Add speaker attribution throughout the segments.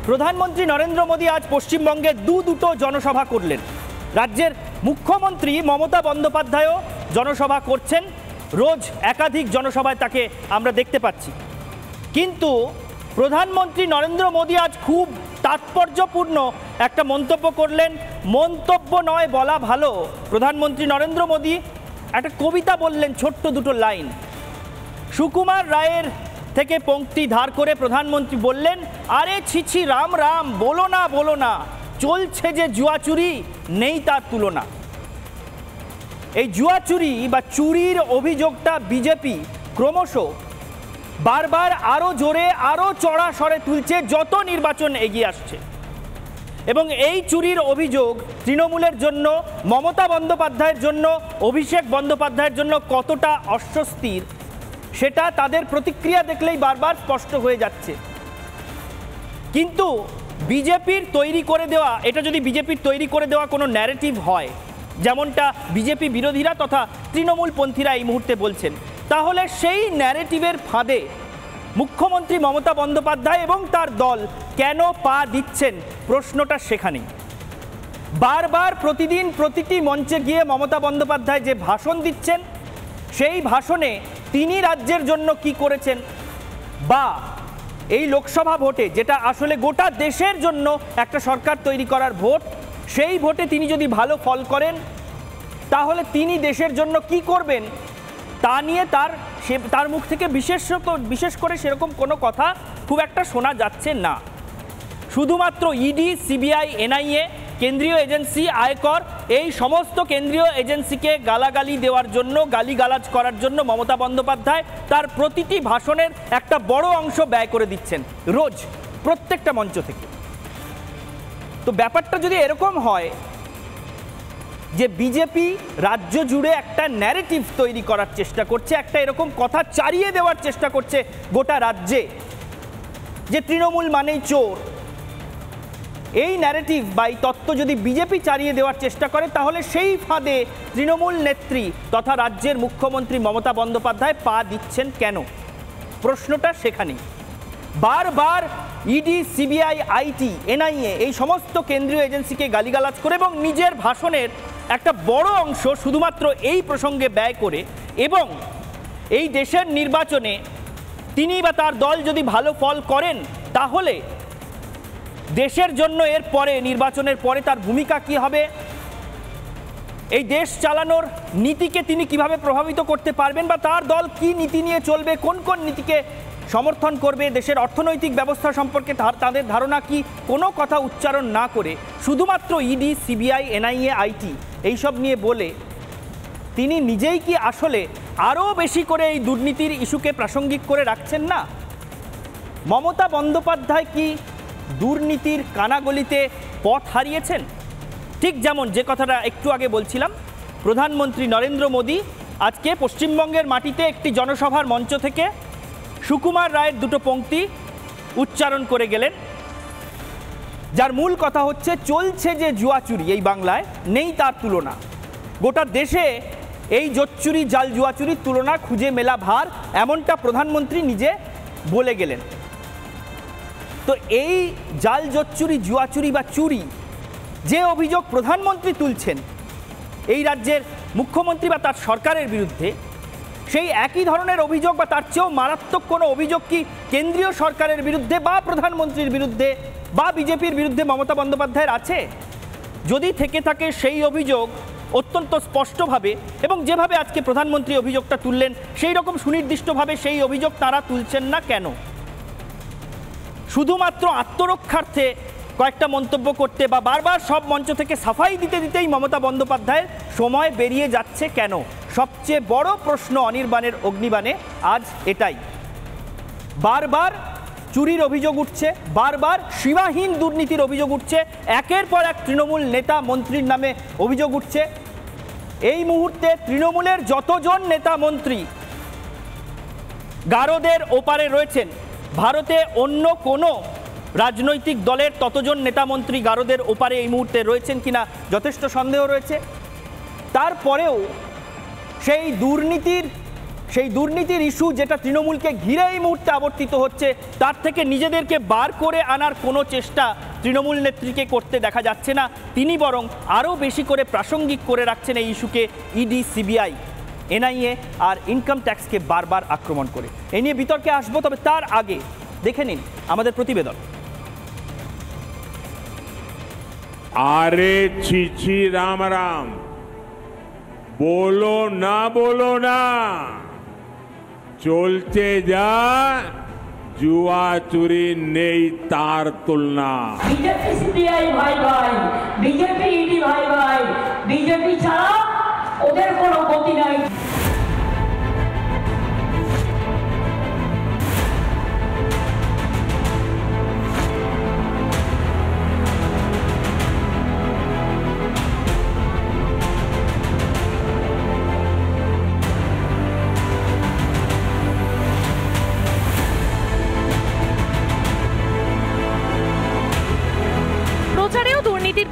Speaker 1: প্রধানমন্ত্রী নরেন্দ্র মোদী আজ পশ্চিমবঙ্গে দুটো জনসভা করলেন। রাজ্যের মুখ্যমন্ত্রী মমতা বন্দ্যোপাধ্যায়ও জনসভা করছেন, রোজ একাধিক জনসভায় তাকে আমরা দেখতে পাচ্ছি। কিন্তু প্রধানমন্ত্রী নরেন্দ্র মোদী আজ খুব তাৎপর্যপূর্ণ একটা মন্তব্য করলেন। মন্তব্য নয়, বলা ভালো। প্রধানমন্ত্রী নরেন্দ্র মোদী একটা কবিতা বললেন, ছোট্ট দুটো লাইন। সুকুমার রায়ের থেকে পংক্তি ধার করে প্রধানমন্ত্রী বললেন, আরে ছিছি রাম রাম, বলো না, চলছে যে জুয়াচুরি, নেই তার তুলনা। এই জুয়াচুরি বা চুরির অভিযোগটা বিজেপি ক্রমশ বারবার আরো জোরে, আরো চড়া স্বরে তুলছে যত নির্বাচন এগিয়ে আসছে। এবং এই চুরির অভিযোগ তৃণমূলের জন্য, মমতা বন্দ্যোপাধ্যায়ের জন্য, অভিষেক বন্দ্যোপাধ্যায়ের জন্য কতটা অস্বস্তির, সেটা তাদের প্রতিক্রিয়া দেখলেই বারবার স্পষ্ট হয়ে যাচ্ছে। কিন্তু বিজেপির তৈরি করে দেওয়া, এটা যদি বিজেপির তৈরি করে দেওয়া কোনো ন্যারেটিভ হয়, যেমনটা বিজেপি বিরোধীরা তথা তৃণমূলপন্থীরা এই মুহূর্তে বলছেন, তাহলে সেই ন্যারেটিভের ফাঁদে মুখ্যমন্ত্রী মমতা বন্দ্যোপাধ্যায় এবং তার দল কেন পা দিচ্ছেন, প্রশ্নটা সেখানেই। বারবার প্রতিদিন প্রতিটি মঞ্চে গিয়ে মমতা বন্দ্যোপাধ্যায় যে ভাষণ দিচ্ছেন, সেই ভাষণে তিনি রাজ্যের জন্য কি করেছেন, বা এই লোকসভা ভোটে, যেটা আসলে গোটা দেশের জন্য একটা সরকার তৈরি করার ভোট, সেই ভোটে তিনি যদি ভালো ফল করেন, তাহলে তিনি দেশের জন্য কি করবেন তা নিয়ে তার মুখ থেকে বিশেষ করে সেরকম কোনো কথা খুব একটা শোনা যাচ্ছে না। শুধুমাত্র ইডি, সিবিআই, এনআইএ, কেন্দ্রীয় এজেন্সি, আয়কর, এই সমস্ত কেন্দ্রীয় এজেন্সিকে গালাগালি দেওয়ার জন্য, গালিগালাজ করার জন্য মমতা বন্দ্যোপাধ্যায় তার প্রতিটি ভাষণের একটা বড় অংশ ব্যয় করে দিচ্ছেন রোজ, প্রত্যেকটা মঞ্চ থেকে। তো ব্যাপারটা যদি এরকম হয় যে বিজেপি রাজ্য জুড়ে একটা ন্যারেটিভ তৈরি করার চেষ্টা করছে, একটা এরকম কথা চারিয়ে দেওয়ার চেষ্টা করছে গোটা রাজ্যে যে তৃণমূল মানেই চোর, এই ন্যারেটিভ বা এই তত্ত্ব যদি বিজেপি চারিয়ে দেওয়ার চেষ্টা করে, তাহলে সেই ফাঁদে তৃণমূল নেত্রী তথা রাজ্যের মুখ্যমন্ত্রী মমতা বন্দ্যোপাধ্যায় পা দিচ্ছেন কেন, প্রশ্নটা সেখানেই। বারবার ইডি, সিবিআই, আইটি, এনআইএ, এই সমস্ত কেন্দ্রীয় এজেন্সিকে গালিগালাজ করে এবং নিজের ভাষণের একটা বড় অংশ শুধুমাত্র এই প্রসঙ্গে ব্যয় করে, এবং এই দেশের নির্বাচনে তিনি বা তার দল যদি ভালো ফল করেন, তাহলে দেশের জন্য এর পরে, নির্বাচনের পরে তার ভূমিকা কি হবে, এই দেশ চালানোর নীতিকে তিনি কিভাবে প্রভাবিত করতে পারবেন, বা তার দল কি নীতি নিয়ে চলবে, কোন কোন নীতিকে সমর্থন করবে, দেশের অর্থনৈতিক ব্যবস্থা সম্পর্কে তাদের ধারণা কি, কোনো কথা উচ্চারণ না করে শুধুমাত্র ইডি, সিবিআই, এনআইএ, আইটি এইসব নিয়ে বলে তিনি নিজেই কি আসলে আরও বেশি করে এই দুর্নীতির ইস্যুকে প্রাসঙ্গিক করে রাখছেন না? মমতা বন্দ্যোপাধ্যায় কি দুর্নীতির কানাগলিতে পথ হারিয়েছেন? ঠিক যেমন যে কথাটা একটু আগে বলছিলাম, প্রধানমন্ত্রী নরেন্দ্র মোদী আজকে পশ্চিমবঙ্গের মাটিতে একটি জনসভার মঞ্চ থেকে সুকুমার রায়ের দুটো পংক্তি উচ্চারণ করে গেলেন, যার মূল কথা হচ্ছে, চলছে যে জুয়াচুরি এই বাংলায়, নেই তার তুলনা। গোটা দেশে এই জোচ্চুরি, জাল জুয়াচুরির তুলনা খুঁজে মেলা ভার, এমনটা প্রধানমন্ত্রী নিজে বলে গেলেন। তো এই জাল জোচ্চুরি, জুয়াচুরি বা চুরি যে অভিযোগ প্রধানমন্ত্রী তুলছেন এই রাজ্যের মুখ্যমন্ত্রী বা তার সরকারের বিরুদ্ধে, সেই একই ধরনের অভিযোগ বা তার চেয়েও মারাত্মক কোনো অভিযোগ কি কেন্দ্রীয় সরকারের বিরুদ্ধে বা প্রধানমন্ত্রীর বিরুদ্ধে বা বিজেপির বিরুদ্ধে মমতা বন্দ্যোপাধ্যায়ের আছে? যদি থেকে থাকে সেই অভিযোগ অত্যন্ত স্পষ্টভাবে, এবং যেভাবে আজকে প্রধানমন্ত্রী অভিযোগটা তুললেন সেই রকম সুনির্দিষ্টভাবে সেই অভিযোগ তারা তুলছেন না কেন? শুধুমাত্র আত্মরক্ষার্থে কয়েকটা মন্তব্য করতে বা বারবার সব মঞ্চ থেকে সাফাই দিতেই মমতা বন্দ্যোপাধ্যায়ের সময় বেরিয়ে যাচ্ছে কেন? সবচেয়ে বড় প্রশ্ন অনির্বাণের অগ্নিবাণে আজ এটাই। বারবার চুরির অভিযোগ উঠছে, বারবার সীমাহীন দুর্নীতির অভিযোগ উঠছে, একের পর এক তৃণমূল নেতা মন্ত্রীর নামে অভিযোগ উঠছে। এই মুহূর্তে তৃণমূলের যতজন নেতা মন্ত্রী গারদের ওপারে রয়েছেন, ভারতে অন্য কোনো রাজনৈতিক দলের ততজন নেতামন্ত্রী গারদের ওপারে এই মুহূর্তে রয়েছেন কিনা যথেষ্ট সন্দেহ রয়েছে। তারপরেও সেই দুর্নীতির সেই দুর্নীতির ইস্যু যেটা তৃণমূলকে ঘিরে এই মুহূর্তে আবর্তিত হচ্ছে, তার থেকে নিজেদেরকে বার করে আনার কোনো চেষ্টা তৃণমূল নেত্রীকে করতে দেখা যাচ্ছে না। তিনি বরং আরও বেশি করে প্রাসঙ্গিক করে রাখছেন এই ইস্যুকে, ইডি, সিবিআই, এনআইএ আর ইনকাম ট্যাক্সকে বারবার আক্রমণ করে। এই নিয়ে বিতর্কে আসবো, তবে তার আগে দেখে নিন আমাদের প্রতিবেদন।
Speaker 2: আরে ছিছি রাম রাম, बोलो ना चलते जा, जुआ चुरी नहीं तार तुलना।
Speaker 3: बीजेपी सीपीआई भाई भाई, बीजेपी ईडी भाई भाई, बीजेपी ছাড়া ওদের কোনো গতি নাই।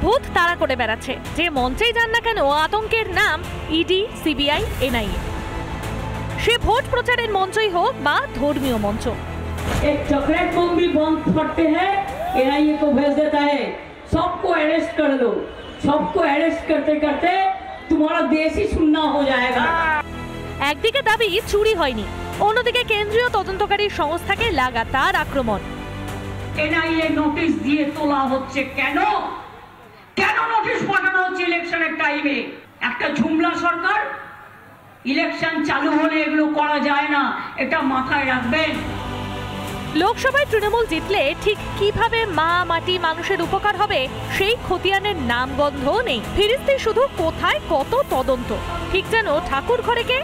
Speaker 4: ভূত তারা করে বেড়াচ্ছে, যে মঞ্চেই যান না কেন আতঙ্কের নাম ইডি, সিবিআই, এনআইএ। সে ভোট প্রচারের মঞ্চই হোক বা ধর্মীয় মঞ্চ।
Speaker 3: एक चॉकलेट बम भी बंद फटते हैं, एनआईए को भेज देता है, सबको अरेस्ट कर दो। सबको अरेस्ट करते करते तुम्हारा देश ही सुन्ना हो जाएगा।
Speaker 4: একদিকে দাবি চুরি হয়নি, অন্যদিকে কেন্দ্রীয় তদন্তকারী সংস্থাকে লাগাতার আক্রমণ।
Speaker 3: এনআইএ নোটিশ দিয়ে তোলা হচ্ছে কেন? কেন নোটিশ পাঠানো হচ্ছে ইলেকশনের টাইমে? একটা ঝুমলা সরকার, ইলেকশন চালু হলে এগুলো করা যায় না, এটা মাথায় রাখবেন।
Speaker 4: লোকসভায় তৃণমূল জিতলে ঠিক কিভাবে মা মাটি মানুষের উপকার হবে সেই খতিয়ানের নামগন্ধ নেই। ফিরিস্তি শুধু কোথায় কত তদন্ত, ঠিক যেন ঠাকুর ঘরে কে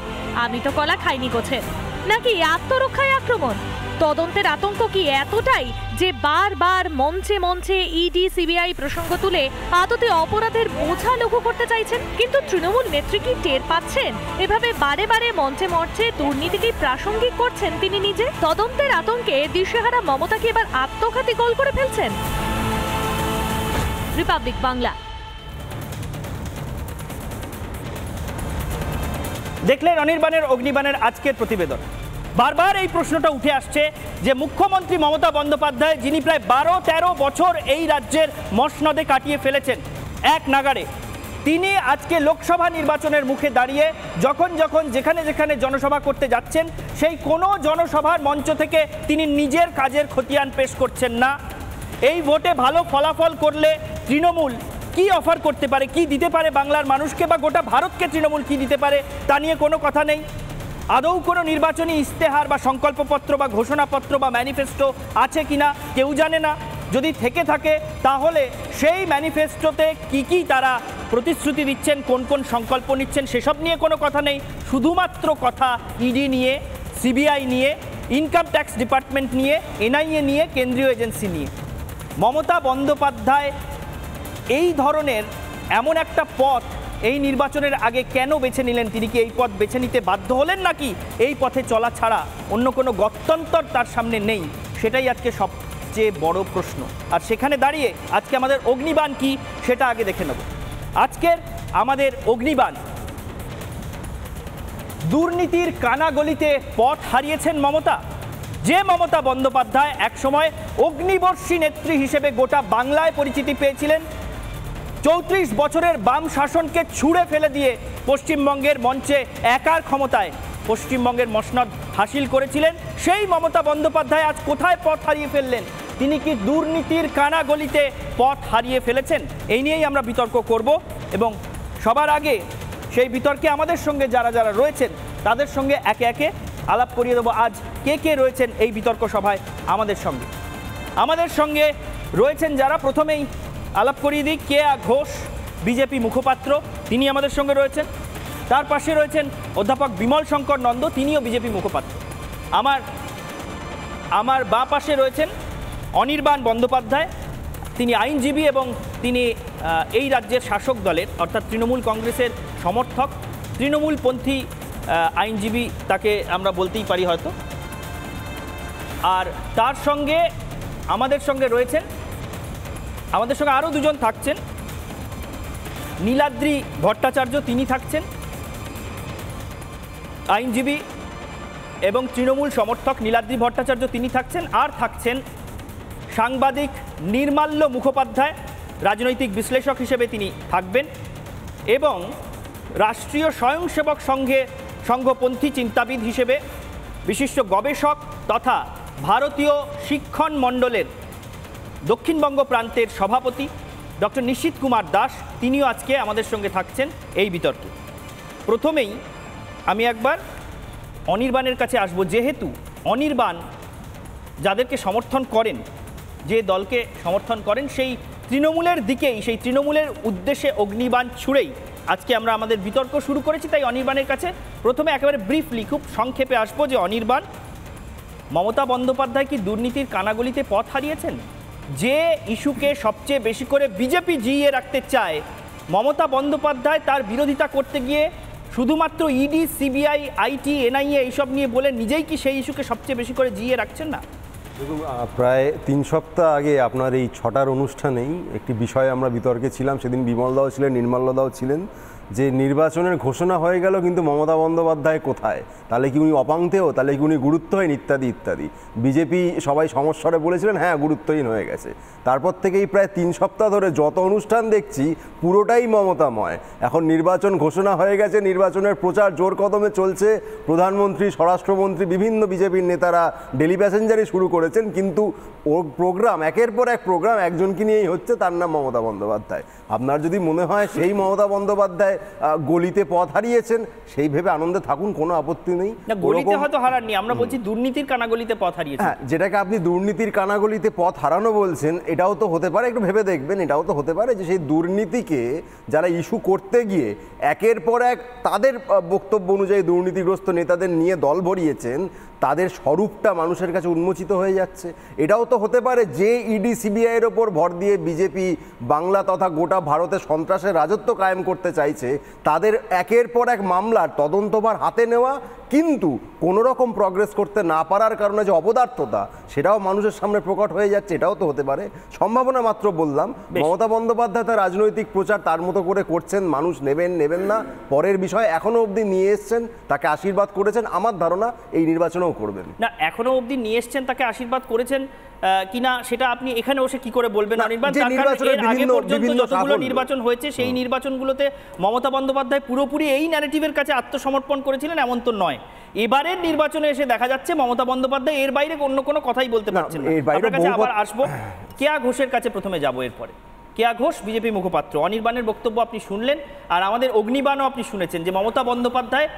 Speaker 4: আমি তো কলা খাইনি গোছের, নাকি আত্মরক্ষায় আক্রমণ। তদন্তের আতঙ্ক কি এতটাই যে বারবার মঞ্চে মঞ্চে ইডি, সিবিআই প্রসঙ্গ তুলে আদতে অপরাধের বোঝা লঘু করতে চাইছেন? কিন্তু তৃণমূল নেত্রী কি টের পাচ্ছেন এভাবে বারে বারে মঞ্চে মঞ্চে দুর্নীতিকে প্রাসঙ্গিক করছেন তিনি নিজে? তদন্তের আতঙ্কে দিশেহারা মমতা কি এবার আত্মঘাতী গোল করে ফেলছেন? রিপাবলিক বাংলা।
Speaker 1: দেখলেন অনির্বাণের অগ্নিবাণের আজকের প্রতিবেদন। বারবার এই প্রশ্নটা উঠে আসছে যে মুখ্যমন্ত্রী মমতা বন্দ্যোপাধ্যায়, যিনি প্রায় 12-13 বছর এই রাজ্যের মসনদে কাটিয়ে ফেলেছেন এক নাগাড়ে, তিনি আজকে লোকসভা নির্বাচনের মুখে দাঁড়িয়ে যখন যেখানে যেখানে জনসভা করতে যাচ্ছেন, সেই কোনো জনসভার মঞ্চ থেকে তিনি নিজের কাজের খতিয়ান পেশ করছেন না। এই ভোটে ভালো ফলাফল করলে তৃণমূল কি অফার করতে পারে, কি দিতে পারে বাংলার মানুষকে বা গোটা ভারতকে তৃণমূল কি দিতে পারে, তা নিয়ে কোনো কথা নেই। আদৌ কোনো নির্বাচনী ইস্তেহার বা সংকল্পপত্র বা ঘোষণাপত্র বা ম্যানিফেস্টো আছে কিনা কেউ জানে না। যদি থেকে থাকে তাহলে সেই ম্যানিফেস্টোতে কি তারা প্রতিশ্রুতি দিচ্ছেন, কোন কোন সংকল্প নিচ্ছেন, সেসব নিয়ে কোনো কথা নেই। শুধুমাত্র কথা ইডি নিয়ে, সিবিআই নিয়ে, ইনকাম ট্যাক্স ডিপার্টমেন্ট নিয়ে, এনআইএ নিয়ে, কেন্দ্রীয় এজেন্সি নিয়ে। মমতা বন্দ্যোপাধ্যায় এই ধরনের এমন একটা পথ এই নির্বাচনের আগে কেন বেছে নিলেন? তিনি কি এই পথ বেছে নিতে বাধ্য হলেন, নাকি এই পথে চলা ছাড়া অন্য কোনো গত্যন্তর তার সামনে নেই? সেটাই আজকে সবচেয়ে বড় প্রশ্ন। আর সেখানে দাঁড়িয়ে আজকে আমাদের অগ্নিবাণ কি সেটা আগে দেখে নেব। আজকের আমাদের অগ্নিবাণ, দুর্নীতির কানাগলিতে পথ হারিয়েছেন মমতা। যে মমতা বন্দ্যোপাধ্যায় একসময় অগ্নিবর্ষী নেত্রী হিসেবে গোটা বাংলায় পরিচিতি পেয়েছিলেন, 34 বছরের বাম শাসনকে ছুঁড়ে ফেলে দিয়ে পশ্চিমবঙ্গের মঞ্চে একার ক্ষমতায় পশ্চিমবঙ্গের মসনদ হাসিল করেছিলেন, সেই মমতা বন্দ্যোপাধ্যায় আজ কোথায় পথ হারিয়ে ফেললেন? তিনি কি দুর্নীতির কানাগলিতে পথ হারিয়ে ফেলেছেন? এই নিয়েই আমরা বিতর্ক করব এবং সবার আগে সেই বিতর্কে আমাদের সঙ্গে যারা যারা রয়েছেন তাদের সঙ্গে একে একে আলাপ করিয়ে দেবো আজ কে কে রয়েছেন এই বিতর্ক সভায় আমাদের সঙ্গে রয়েছেন যারা। প্রথমেই আলাপ করিয়ে দিই কেয়া ঘোষ, বিজেপি মুখপাত্র, তিনি আমাদের সঙ্গে রয়েছেন। তার পাশে রয়েছেন অধ্যাপক বিমল শঙ্কর নন্দ, তিনিও বিজেপি মুখপাত্র। আমার বাঁ পাশে রয়েছেন অনির্বাণ বন্দ্যোপাধ্যায়, তিনি আইনজীবী এবং তিনি এই রাজ্যের শাসক দলের অর্থাৎ তৃণমূল কংগ্রেসের সমর্থক, তৃণমূলপন্থী আইনজীবী তাকে আমরা বলতেই পারি হয়তো। আর তার সঙ্গে আমাদের সঙ্গে আরও দুজন থাকছেন, নীলাদ্রি ভট্টাচার্য, তিনি থাকছেন আইনজীবী, এবং তৃণমূল সমর্থক নীলাদ্রি ভট্টাচার্য তিনি থাকছেন, আর থাকছেন সাংবাদিক নির্মাল্য মুখোপাধ্যায়, রাজনৈতিক বিশ্লেষক হিসেবে তিনি থাকবেন, এবং রাষ্ট্রীয় স্বয়ংসেবক সংঘপন্থী চিন্তাবিদ হিসেবে বিশিষ্ট গবেষক তথা ভারতীয় শিক্ষণ মণ্ডলের দক্ষিণবঙ্গ প্রান্তের সভাপতি ডক্টর নিশীথ কুমার দাস, তিনিও আজকে আমাদের সঙ্গে থাকছেন এই বিতর্কে। প্রথমেই আমি একবার অনির্বাণের কাছে আসব, যেহেতু অনির্বাণ যাদেরকে সমর্থন করেন, যে দলকে সমর্থন করেন, সেই তৃণমূলের দিকেই, সেই তৃণমূলের উদ্দেশ্যে অগ্নিবাণ ছুঁড়েই আজকে আমরা আমাদের বিতর্ক শুরু করেছি। তাই অনির্বাণের কাছে প্রথমে একেবারে ব্রিফলি, খুব সংক্ষেপে আসবো যে অনির্বাণ, মমতা বন্দ্যোপাধ্যায় কি দুর্নীতির কানাগলিতে পথ হারিয়েছেন? যে ইস্যুকে সবচেয়ে বেশি করে বিজেপি জিইয়ে রাখতে চায়, মমতা বন্দ্যোপাধ্যায় তার বিরোধিতা করতে গিয়ে শুধুমাত্র ইডি, সিবিআই, আইটি, এনআইএ এইসব নিয়ে বলে নিজেই কি সেই ইস্যুকে সবচেয়ে বেশি করে জিইয়ে রাখছেন না?
Speaker 5: দেখুন, প্রায় 3 সপ্তাহ আগে আপনার এই 6টার অনুষ্ঠানেই একটি বিষয়ে আমরা বিতর্কে ছিলাম। সেদিন বিমলদাও ছিলেন, নির্মলদাও ছিলেন, যে নির্বাচনের ঘোষণা হয়ে গেল কিন্তু মমতা বন্দ্যোপাধ্যায় কোথায়? তাহলে কি উনি অপাংতেও? তাহলে কি উনি গুরুত্বহীন? ইত্যাদি ইত্যাদি। বিজেপি সবাই সমস্যারে বলেছিলেন হ্যাঁ গুরুত্বহীন হয়ে গেছে। তারপর থেকেই প্রায় 3 সপ্তাহ ধরে যত অনুষ্ঠান দেখছি পুরোটাই মমতাময়। এখন নির্বাচন ঘোষণা হয়ে গেছে, নির্বাচনের প্রচার জোর কদমে চলছে, প্রধানমন্ত্রী, স্বরাষ্ট্রমন্ত্রী, বিভিন্ন বিজেপির নেতারা ডেলি প্যাসেঞ্জারই শুরু করেছেন, কিন্তু ওর প্রোগ্রাম, একের পর এক প্রোগ্রাম একজনকে নিয়েই হচ্ছে, তার নাম মমতা বন্দ্যোপাধ্যায়। আপনার যদি মনে হয় সেই মমতা বন্দ্যোপাধ্যায় গলিতে পথ হারিয়েছেন, সেই ভেবে আনন্দে থাকুন, কোনো আপত্তি নেই।
Speaker 1: না, গলিতে হয়তো হারাননি, আমরা বলছি দুর্নীতির কানাগলিতে পথ হারিয়েছেন।
Speaker 5: হ্যাঁ, যেটাকে আপনি দুর্নীতির কানাগলিতে পথ হারানো বলছেন, এটাও তো হতে পারে, একটু ভেবে দেখবেন, এটাও তো হতে পারে যে সেই দুর্নীতিকে যারা ইস্যু করতে গিয়ে একের পর এক তাদের বক্তব্য অনুযায়ী দুর্নীতিগ্রস্ত নেতাদের নিয়ে দল ভরিয়েছেন, তাদের স্বরূপটা মানুষের কাছে উন্মোচিত হয়ে যাচ্ছে। এটাও তো হতে পারে যে ইডি, সিবিআইয়ের ওপর ভর দিয়ে বিজেপি বাংলা তথা গোটা ভারতে সন্ত্রাসের রাজত্ব কায়েম করতে চাইছে, তাদের একের পর এক মামলার তদন্তভার হাতে নেওয়া, কিন্তু কোনো রকম প্রগ্রেস করতে না পারার কারণে যে অপদার্থতা, সেটাও মানুষের সামনে প্রকট হয়ে যাচ্ছে। এটাও তো হতে পারে, সম্ভাবনা মাত্র বললাম। মমতা বন্দ্যোপাধ্যায় তার রাজনৈতিক প্রচার তার মতো করে করছেন, মানুষ নেবেন নেবেন না পরের বিষয়, এখনো অবধি নিয়ে এসছেন, তাকে আশীর্বাদ করেছেন, আমার ধারণা এই নির্বাচনেও করবেন।
Speaker 1: না, এখনো অবধি নিয়ে এসছেন, তাকে আশীর্বাদ করেছেন কিনা সেটা আপনি এখানে বসে কি করে বলবেন অনির্বাণ? যতগুলো নির্বাচন হয়েছে সেই নির্বাচনগুলোতে মমতা বন্দ্যোপাধ্যায় পুরোপুরি এই ন্যারেটিভের কাছে আত্মসমর্পণ করেছিলেন, এমন তো নয়। এবারের নির্বাচনে এসে দেখা যাচ্ছে মমতা বন্দ্যোপাধ্যায় এর বাইরে অন্য কোনো কথাই বলতে পারছেন না। আপনার কাছে আবার আসবো, কেয়া ঘোষের কাছে প্রথমে যাবো। এরপরে কেয়া ঘোষ বিজেপি মুখপাত্র, অনির্বাণের বক্তব্য আপনি শুনলেন, আর আমাদের অগ্নিবাণও আপনি শুনেছেন যে মমতা বন্দ্যোপাধ্যায়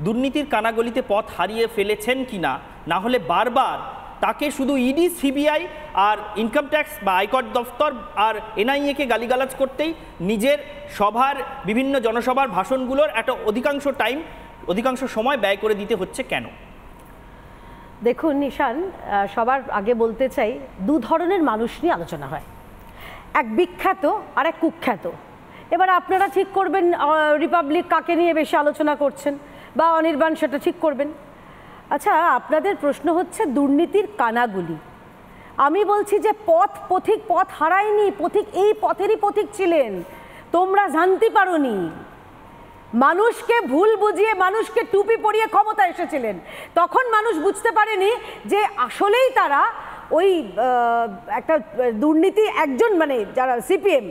Speaker 1: দুর্নীতির কানাগলিতে পথ হারিয়ে ফেলেছেন কিনা, না হলে বারবার তাকে শুধু ইডি, সিবিআই আর ইনকাম ট্যাক্স বা আয়কর দফতর আর এনআইএকে গালিগালাজ করতেই নিজের সভার, বিভিন্ন জনসভার ভাষণগুলোর একটা অধিকাংশ সময় ব্যয় করে দিতে হচ্ছে কেন?
Speaker 6: দেখুন নিশান, সবার আগে বলতে চাই, 2 ধরনের মানুষ নিয়ে আলোচনা হয়, এক বিখ্যাত আর এক কুখ্যাত। এবার আপনারা ঠিক করবেন রিপাবলিক কাকে নিয়ে বেশি আলোচনা করছেন, বা অনির্বাণ সেটা ঠিক করবেন। আচ্ছা, আপনাদের প্রশ্ন হচ্ছে দুর্নীতির কানাগুলি। আমি বলছি যে পথ হারায়নি, পথিক এই পথেরই পথিক ছিলেন, তোমরা জানতে পারোনি। মানুষকে ভুল বুঝিয়ে, মানুষকে টুপি পরিয়ে ক্ষমতা এসেছিলেন, তখন মানুষ বুঝতে পারেনি যে আসলেই তারা ওই একটা দুর্নীতি, একজন মানে যারা সিপিএম,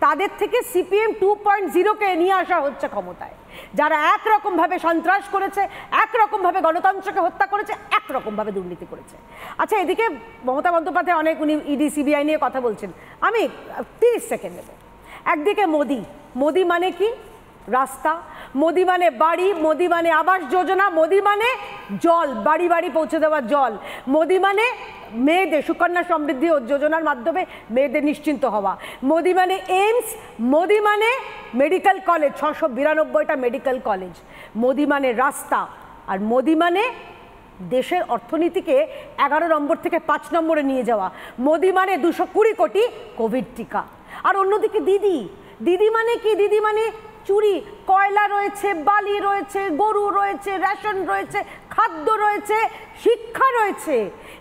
Speaker 6: তাদের থেকে সিপিএম 2.0-কে নিয়ে আসা হচ্ছে ক্ষমতায়, যারা একরকমভাবে সন্ত্রাস করেছে, একরকমভাবে গণতন্ত্রকে হত্যা করেছে, একরকমভাবে দুর্নীতি করেছে। আচ্ছা, এদিকে মমতা বন্দ্যোপাধ্যায় অনেক, উনি ইডি, সিবিআই নিয়ে কথা বলছেন, আমি 30 সেকেন্ড নেব। একদিকে মোদি মানে কি? রাস্তা। মোদি মানে বাড়ি, মোদি মানে আবাস যোজনা, মোদি মানে জল, বাড়ি বাড়ি পৌঁছে দেওয়া জল, মোদি মানে মেয়েদের সুকন্যা সমৃদ্ধি যোজনার মাধ্যমে মেয়েদের নিশ্চিন্ত হওয়া, মোদি মানে এইমস, মোদি মানে মেডিকেল কলেজ, 692টা মেডিকেল কলেজ, মোদি মানে রাস্তা, আর মোদি মানে দেশের অর্থনীতিকে 11 নম্বর থেকে 5 নম্বরে নিয়ে যাওয়া, মোদি মানে 220 কোটি কোভিড টিকা। আর অন্যদিকে দিদি মানে কি? দিদি মানে চুরি, কয়লা রয়েছে, বালি রয়েছে, গরু রয়েছে, রেশন রয়েছে, খাদ্য রয়েছে, শিক্ষা রয়েছে,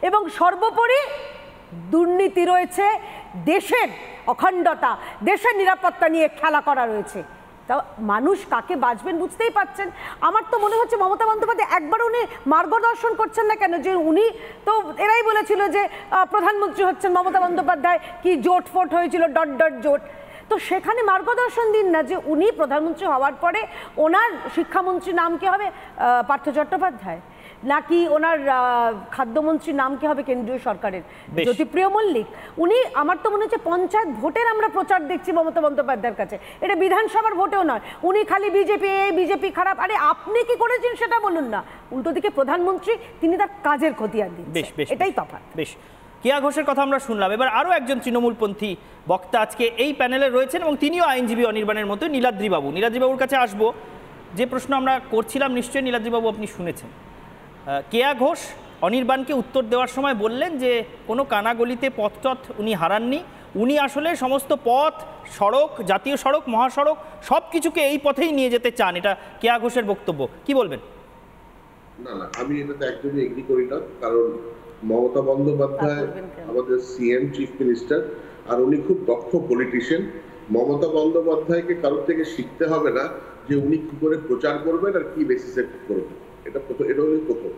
Speaker 6: এবং সর্বোপরি দুর্নীতি রয়েছে, দেশের অখণ্ডতা, দেশের নিরাপত্তা নিয়ে খেলা করা রয়েছে। তা মানুষ কাকে বাঁচবেন বুঝতেই পারছেন। আমার তো মনে হচ্ছে মমতা বন্দ্যোপাধ্যায় একবার উনি মার্গদর্শন করছেন না কেন, যে উনি তো এরাই বলেছিল যে প্রধানমন্ত্রী হচ্ছেন মমতা বন্দ্যোপাধ্যায়, কি জোট ফোট হয়েছিল জোট, তো সেখানে মার্গদর্শন দিন না যে উনি প্রধানমন্ত্রী হওয়ার পরে ওনার শিক্ষামন্ত্রীর নাম কি হবে পার্থ চট্টোপাধ্যায়, নাকি ওনার খাদ্যমন্ত্রীর নাম কি হবে কেন্দ্রীয় সরকারের জ্যোতিপ্রিয় মল্লিক। উনি আমার তো মনে হচ্ছে পঞ্চায়েত ভোটের আমরা প্রচার দেখছি মমতা বন্দ্যোপাধ্যায়ের কাছে, এটা বিধানসভার ভোটেও নয়। উনি খালি বিজেপি খারাপ, আরে আপনি কি করেছেন সেটা বলুন না, উল্টো দিকে প্রধানমন্ত্রী তিনি তার কাজের খতিয়ান দিচ্ছেন, এটাই তফাৎ।
Speaker 1: বেশ, কেয়া ঘোষের কথা আমরা শুনলাম, এবার আরও একজন তৃণমূলপন্থী বক্তা আজকে এই প্যানেলে রয়েছেন এবং তিনিও আইনজীবী অনির্বাণের মতো, নীলাদ্রিবাবুর কাছে আসবো। যে প্রশ্ন আমরা করছিলাম নিশ্চয়ই নীলাদ্রিবাবু আপনি শুনেছেন, কেয়া ঘোষ অনির্বাণকে উত্তর দেওয়ার সময় বললেন যে কোনো কানাগলিতে পথ উনি হারাননি, উনি আসলে সমস্ত পথ, সড়ক, জাতীয় সড়ক, মহাসড়ক সব কিছুকে এই পথেই নিয়ে যেতে চান, এটা কেয়া ঘোষের বক্তব্য, কি বলবেন?
Speaker 7: না, আমি এটাতে একদমই এগ্রি করি না, কারণ মমতা বন্দ্যোপাধ্যায় আমাদের সিএম, চিফ মিনিস্টার, আর উনি খুব দক্ষ পলিটিশিয়ান। মমতা বন্দ্যোপাধ্যায়কে কারোর থেকে শিখতে হবে না যে উনি কি করে প্রচার করবেন আর কি বেসিসে করবেন, এটা হলো প্রথম।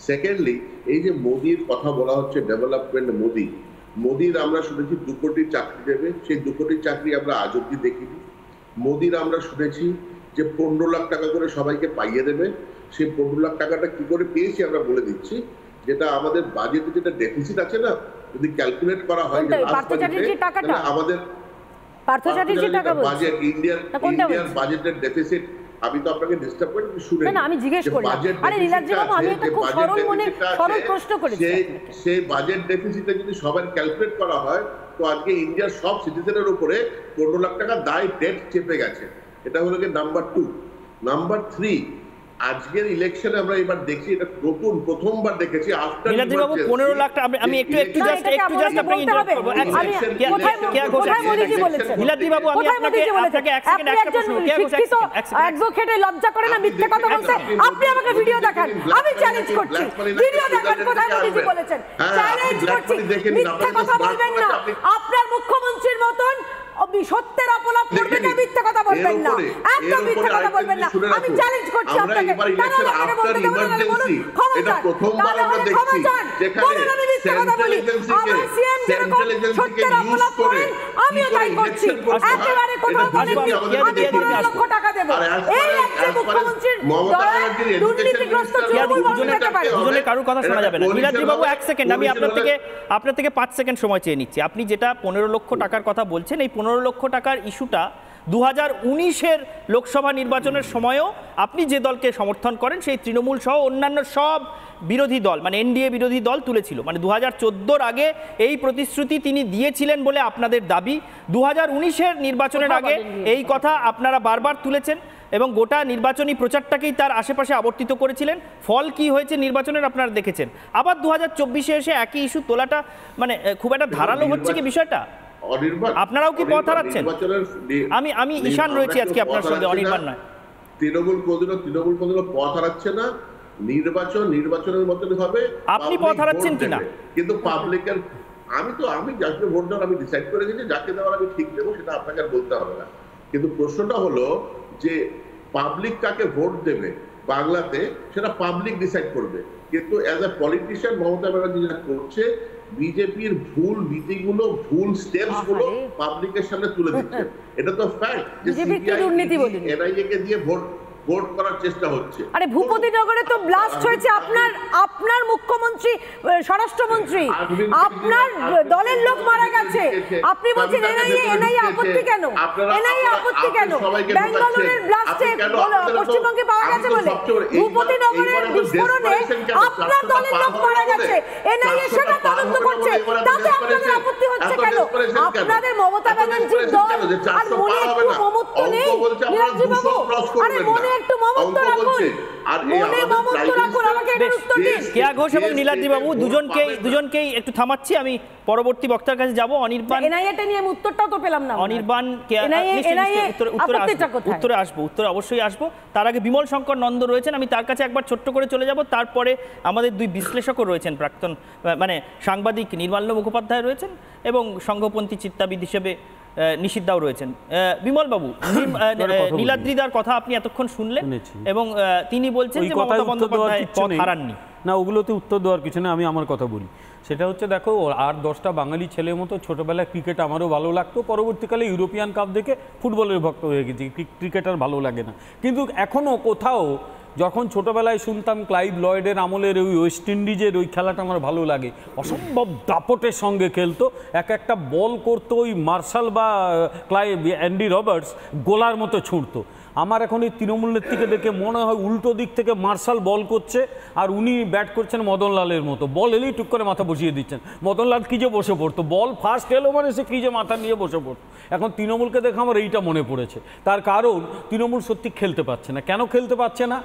Speaker 7: সেকেন্ডলি, এই যে মোদির কথা বলা হচ্ছে, ডেভেলপমেন্ট মোদির আমরা শুনেছি 2 কোটি চাকরি দেবে, সেই 2 কোটি চাকরি আমরা আজ অব্দি দেখিনি। মোদির আমরা শুনেছি যে 15 লাখ টাকা করে সবাইকে পাইয়ে দেবে, সেই 15 লাখ টাকাটা কি করে পেয়েছি আমরা বলে দিচ্ছি। যেটা আমাদের বাজেটে যেটা ডেফিসিট আছে না, যদি ক্যালকুলেট করা হয় যে আমাদের বাজেট, ইন্ডিয়ার বাজেটের ডেফিসিট, আমি তো আপনাকে ডিস্টার্ব করি, শুনে
Speaker 6: না আমি জিজ্ঞেস করলাম। আরে নীলাদ্রিবাবু, আমি একটা খুব সরল প্রশ্ন করেছি,
Speaker 7: সেই বাজেট ডেফিসিটে যদি সবার ক্যালকুলেট করা হয়, তো আজকে ইন্ডিয়ার সব সিটিজেনের উপরে 15 লাখ টাকা দায়, ডেট চেপে গেছে। এটা হলো কি নাম্বার 2। নাম্বার 3, আজকের ইলেকশনে আমরা এবার দেখছি, এটা নতুন প্রথমবার দেখেছি আফটার
Speaker 1: নীলাদ্রিবাবু 15 লাখ টাকা, আমি একটু জাস্ট আপনাকে ইন্টারাপ্ট করব। নীলাদ্রিবাবু, আমি আপনাকে এক সেকেন্ড একটা প্রশ্ন, কেয়া ঘোষ
Speaker 6: অ্যাডভোকেটে লজ্জা করে না মিথ্যে কথা বলতে? আপনি আমাকে ভিডিও দেখান, আমি চ্যালেঞ্জ করছি, ভিডিও দেখান কোথায় মোদিজি বলেছেন, চ্যালেঞ্জ করছি, মিথ্যে কথা বলবেন না। আপনার মুখ্যমন্ত্রীর মতন সত্যের অপলাপ করবেন না, মিথ্যে কথা বলবেন না, একদম মিথ্যে কথা বলবেন না, আমি চ্যালেঞ্জ করছি আপনাকে। এটা প্রথমবার আমরা দেখছি যেখানে সেন্ট্রাল এজেন্সিকে ইউজ করে আমিও তাই করছি, একেবারে কথা বলেননি, আমি 15 লক্ষ টাকা দেব, এই রাজ্যের মুখ্যমন্ত্রীর দুর্নীতিগ্রস্ত
Speaker 1: দুজনে কারোর কথা শোনা যাবে না। নীলাদ্রিবাবু 1 সেকেন্ড, আমি আপনার থেকে 5 সেকেন্ড সময় চেয়ে নিচ্ছি। আপনি যেটা 15 লক্ষ টাকার কথা বলছেন, এই 15 লক্ষ টাকার ইস্যুটা 2019-এর লোকসভা নির্বাচনের সময়ও আপনি যে দলকে সমর্থন করেন সেই তৃণমূল সহ অন্যান্য সব বিরোধী দল, মানে এনডিএ বিরোধী দল তুলেছিল, মানে 2014-র আগে এই প্রতিশ্রুতি তিনি দিয়েছিলেন বলে আপনাদের দাবি। 2019-এর নির্বাচনের আগে এই কথা আপনারা বারবার তুলেছেন এবং গোটা নির্বাচনী প্রচারটাকেই তার আশেপাশে আবর্তিত করেছিলেন। ফল কি হয়েছে নির্বাচনের আপনারা দেখেছেন। আবার 2024-এ এসে একই ইস্যু তোলাটা মানে খুব একটা ধারালো হচ্ছে কি বিষয়টা? আপনারাও কি পথ হারাচ্ছেন? আমি ঈশান রয়েছি আজকে আপনার সঙ্গে, অনির্বাণ নয়।
Speaker 7: তৃণমূল কোনদিনও পথ হারাচ্ছে না। নির্বাচনের মতনই হবে।
Speaker 1: আপনি পথ হারাচ্ছেন কিনা
Speaker 7: কিন্তু পাবলিকের, আমি যাকে ভোট দেওয়ার আমি ডিসাইড করে গেছি, যাকে দেওয়ার আমি ঠিক দেবো, সেটা আপনাকে আর বলতে হবে না। কিন্তু প্রশ্নটা হলো যে পাবলিক কাকে ভোট দেবে বাংলাতে, সেটা পাবলিক ডিসাইড করবে। কিন্তু as a politician Mamata Banerjee যেটা করছে, বিজেপির ভুল নীতিগুলো, ভুল স্টেপস গুলো পাবলিকের সামনে তুলে দিচ্ছে। এটা তো ফ্যাক্ট যে এনআইএ কে দিয়ে ভোট করার চেষ্টা হচ্ছে।
Speaker 6: আরে ভূপতিনগরে তো ব্লাস্ট হয়েছে, আপনার মুখ্যমন্ত্রী, স্বরাষ্ট্রমন্ত্রী, আপনার দলের লোক মারা গেছে, আপনি বলছেন এনআইএ আপত্তি কেন? এনআইএ আপত্তি কেন? ব্যাঙ্গালোরের ব্লাস্টে পশ্চিমবঙ্গে পাওয়া গেছে বলে, ভূপতিনগরের বিস্ফোরণে আপনার দলের লোক মারা গেছে, এনআইএ সেটা তদন্ত করছে, তাতে আপনাদের আপত্তি হচ্ছে কেন? আপনাদের মমতা ব্যানার্জির দল আর মনে একটু মমত্ব নেই নীলাদ্রিবাবু? আরে মনে একটু মমত্ব রাখুন,
Speaker 1: কেয়া ঘোষ এবং নীলাদ্রিবাবু দুজনকেই একটু থামাচ্ছি, আমি পরবর্তী বক্তার কাছে যাব। অনির্বাণ,
Speaker 6: এনআইএটা নিয়ে উত্তরটাও তো পেলাম না।
Speaker 1: অনির্বাণ উত্তরে অবশ্যই আসবো। তার আগে বিমল শঙ্কর নন্দ রয়েছেন, আমি তার কাছে একবার ছোট্ট করে চলে যাব। তারপরে আমাদের 2 বিশ্লেষকও রয়েছেন, প্রাক্তন মানে সাংবাদিক নির্মাল্য মুখোপাধ্যায় রয়েছেন এবং সংঘপন্থী চিন্তাবিদ হিসেবে নিশিতদাও রয়েছেন। বিমল বাবু, নীলাদ্রিদার কথা আপনি এতক্ষণ শুনলেন এবং তিনি বলছেন যে মমতা বন্দ্যোপাধ্যায় পথ হারাননি।
Speaker 8: না, ওগুলোতে উত্তর দেওয়ার কিছু নেই, আমি আমার কথা বলি। সেটা হচ্ছে, দেখো, আর 10টা বাঙালি ছেলের মতো ছোটোবেলায় ক্রিকেট আমারও ভালো লাগতো, পরবর্তীকালে ইউরোপিয়ান কাপ দেখে ফুটবলের ভক্ত হয়ে গেছি, ক্রিকেট আর ভালো লাগে না। কিন্তু এখনও কোথাও যখন ছোটোবেলায় শুনতাম ক্লাইভ লয়েডের আমলের ওই ওয়েস্ট ইন্ডিজের ওই খেলাটা আমার ভালো লাগে, অসম্ভব দাপটের সঙ্গে খেলতো, একটা বল করতো ওই মার্শাল বা অ্যান্ডি রবার্টস গোলার মতো ছুঁড়তো। আমার এখন এই তৃণমূলের থেকে দেখে মনে হয় উল্টো দিক থেকে মার্শাল বল করছে আর উনি ব্যাট করছেন মদনলালের মতো, বল এলেই টুক করে মাথা বসিয়ে দিচ্ছেন। মদনলাল কী যে বসে পড়তো, বল ফার্স্ট এলো মানে সে কী যে মাথা নিয়ে বসে পড়তো। এখন তৃণমূলকে দেখে আমার এইটা মনে পড়েছে। তার কারণ তৃণমূল সত্যি খেলতে পারছে না। কেন খেলতে পারছে না?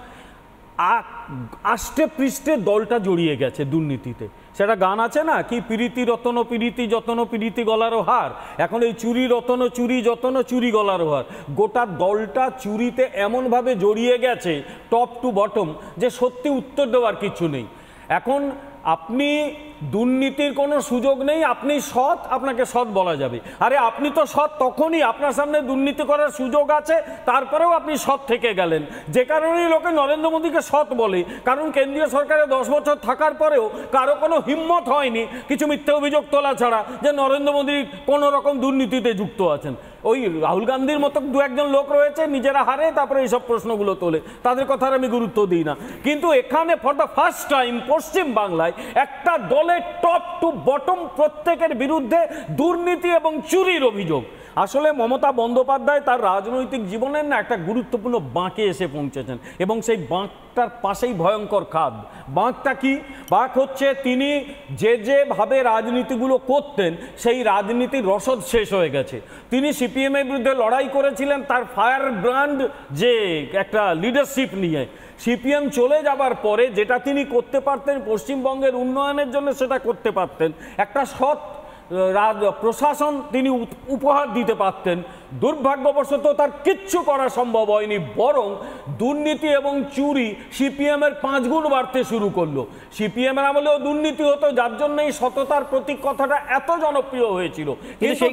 Speaker 8: আষ্টে পৃষ্ঠে দলটা জড়িয়ে গেছে দুর্নীতিতে। সেটা গান আছে না, কি প্রীতি রতন প্রীতি যতন প্রীতি গলারও হার। এখন এই চুরি রতন চুরি যতন চুরি গলারও হার। গোটা দলটা চুরিতে এমনভাবে জড়িয়ে গেছে টপ টু বটম যে সত্যি উত্তর দেওয়ার কিছু নেই। এখন আপনি দুর্নীতির কোনো সুযোগ নেই, আপনি সৎ, আপনাকে সৎ বলা যাবে। আরে আপনি তো সৎ তখনই আপনার সামনে দুর্নীতি করার সুযোগ আছে, তারপরেও আপনি সৎ থেকে গেলেন। যে কারণেই লোকে নরেন্দ্র মোদীকে সৎ বলে, কারণ কেন্দ্রীয় সরকারে 10 বছর থাকার পরেও কারো কোনো হিম্মত হয়নি কিছু মিথ্যে অভিযোগ তোলা ছাড়া যে নরেন্দ্র মোদী কোনো রকম দুর্নীতিতে যুক্ত আছেন। ওই রাহুল গান্ধীর মতো 2-1 লোক রয়েছে, নিজেরা হারে তারপরে এইসব প্রশ্নগুলো তোলে, তাদের কথার আমি গুরুত্ব দিই না। কিন্তু এখানে ফর দ্য ফার্স্ট টাইম পশ্চিম বাংলায় একটা দলের টপ টু বটম প্রত্যেকের বিরুদ্ধে দুর্নীতি এবং চুরির অভিযোগ। আসলে মমতা বন্দ্যোপাধ্যায় তার রাজনৈতিক জীবনের না একটা গুরুত্বপূর্ণ বাঁকে এসে পৌঁছেছেন এবং সেই বাঁকটার পাশেই ভয়ঙ্কর খাদ। বাঁকটা কি? বাঁক হচ্ছে তিনি যেভাবে রাজনীতিগুলো করতেন সেই রাজনীতির রসদ শেষ হয়ে গেছে। তিনি সিপিএমের বিরুদ্ধে লড়াই করেছিলেন তার ফায়ার ব্র্যান্ড যে একটা লিডারশিপ নিয়ে। সিপিএম চলে যাবার পরে যেটা তিনি করতে পারতেন পশ্চিমবঙ্গের উন্নয়নের জন্য সেটা করতে পারতেন, একটা সৎ প্রশাসন তিনি উপহার দিতে পারতেন। দুর্ভাগ্যবশত তার কিচ্ছু করা সম্ভব হয়নি, বরং দুর্নীতি এবং চুরি সিপিএমের 5 গুণ বাড়তে শুরু করলো। সিপিএমের আমলেও দুর্নীতি হতো, যার জন্য এই সততার প্রতীক কথাটা এত জনপ্রিয় হয়েছিল, কিন্তু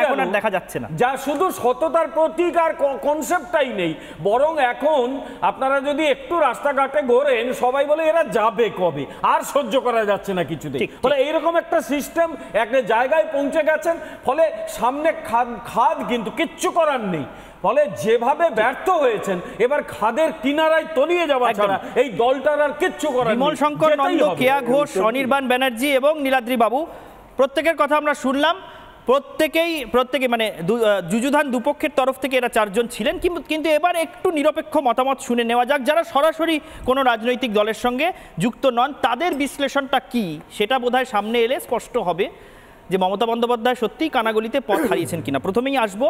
Speaker 1: এখন আর দেখা যাচ্ছে না।
Speaker 8: যা শুধু সততার প্রতীক আর কনসেপ্টটাই নেই, বরং এখন আপনারা যদি একটু রাস্তাঘাটে ঘোরেন সবাই বলে এরা যাবে কবে, আর সহ্য করা যাচ্ছে না কিছুতেই। ফলে এইরকম একটা সিস্টেম একটা জায়গায় পৌঁছে গেছেন, ফলে সামনে খাদ কিন্তু কিচ্ছু করার নেই। ফলে যেভাবে ব্যর্থ হয়েছেন এবার খাদের কিনারায় তলিয়ে যাওয়া ছাড়া এই দলটার আর কিচ্ছু করার নেই।
Speaker 1: বিমল শঙ্কর নন্দ, কেয়া ঘোষ, অনির্বাণ ব্যানার্জি এবং নীলাদ্রি বাবু প্রত্যেকের কথা আমরা শুনলাম। প্রত্যেকে মানে যুযুধান দুপক্ষের তরফ থেকে এরা 4 জন ছিলেন। কিন্তু এবার একটু নিরপেক্ষ মতামত শুনে নেওয়া যাক, যারা সরাসরি কোনো রাজনৈতিক দলের সঙ্গে যুক্ত নন, তাদের বিশ্লেষণটা কি সেটা বোধহয় সামনে এলে স্পষ্ট হবে যে মমতা বন্দ্যোপাধ্যায় সত্যিই কানাগলিতে পথ হারিয়েছেন কিনা। প্রথমেই আসবো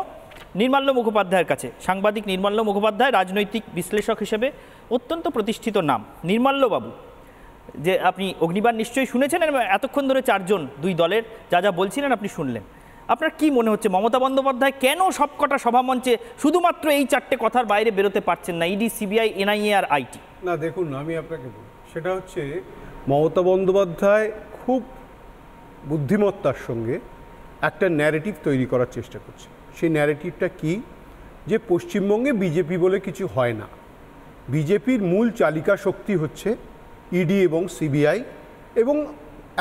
Speaker 1: নির্মাল্য মুখোপাধ্যায়ের কাছে। সাংবাদিক নির্মাল্য মুখোপাধ্যায় রাজনৈতিক বিশ্লেষক হিসেবে অত্যন্ত প্রতিষ্ঠিত নাম। নির্মাল্য বাবু, যে আপনি অগ্নিবাণ নিশ্চয়ই শুনেছেন, এতক্ষণ ধরে 4 জন 2 দলের যা যা বলছিলেন আপনি শুনলেন। আপনার কি মনে হচ্ছে মমতা বন্দ্যোপাধ্যায় কেন সবকটা সভামঞ্চে শুধুমাত্র এই 4টে কথার বাইরে বেরোতে পারছেন না, ইডি, সিবিআই, এনআইএ আর আইটি?
Speaker 9: না দেখুন, আমি আপনাকে বলি, সেটা হচ্ছে মমতা বন্দ্যোপাধ্যায় খুব বুদ্ধিমত্তার সঙ্গে একটা ন্যারেটিভ তৈরি করার চেষ্টা করছে। সেই ন্যারেটিভটা কি? যে পশ্চিমবঙ্গে বিজেপি বলে কিছু হয় না, বিজেপির মূল চালিকা শক্তি হচ্ছে ইডি এবং সিবিআই এবং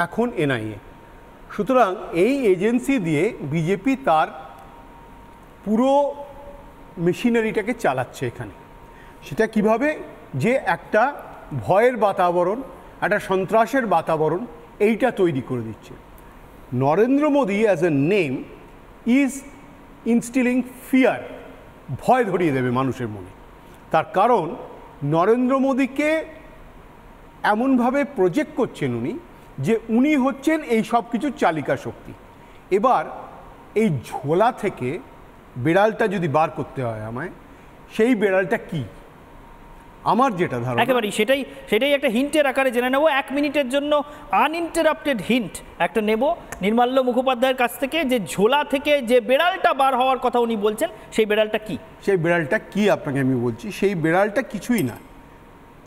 Speaker 9: এখন এনআইএ। সুতরাং এই এজেন্সি দিয়ে বিজেপি তার পুরো মেশিনারিটাকে চালাচ্ছে এখানে। সেটা কিভাবে? যে একটা ভয়ের বাতাবরণ, একটা সন্ত্রাসের বাতাবরণ এইটা তৈরি করে দিচ্ছে। Narendra Modi as a name is instilling fear, ভয় ধরিয়ে দেবে মানুষের মনে। তার কারণ নরেন্দ্র মোদীকে এমনভাবে প্রজেক্ট করছেন উনি যে উনি হচ্ছেন এই সব কিছুর চালিকা শক্তি। এবার এই ঝোলা থেকে বেড়ালটা যদি বার করতে হয় আমায়, সেই বেড়ালটা কি? আমার যেটা ধারণা,
Speaker 1: একেবারেই সেটাই একটা হিন্টের আকারে জেনে নেব। 1 মিনিটের জন্য আনইন্টারাপ্টেড হিন্ট একটা নেব নির্মাল্য মুখোপাধ্যায়ের কাছ থেকে, যে ঝোলা থেকে যে বেড়ালটা বার হওয়ার কথা উনি বলছেন সেই বেড়ালটা কি?
Speaker 9: সেই বেড়ালটা কি আপনাকে আমি বলছি। সেই বেড়ালটা কিছুই না,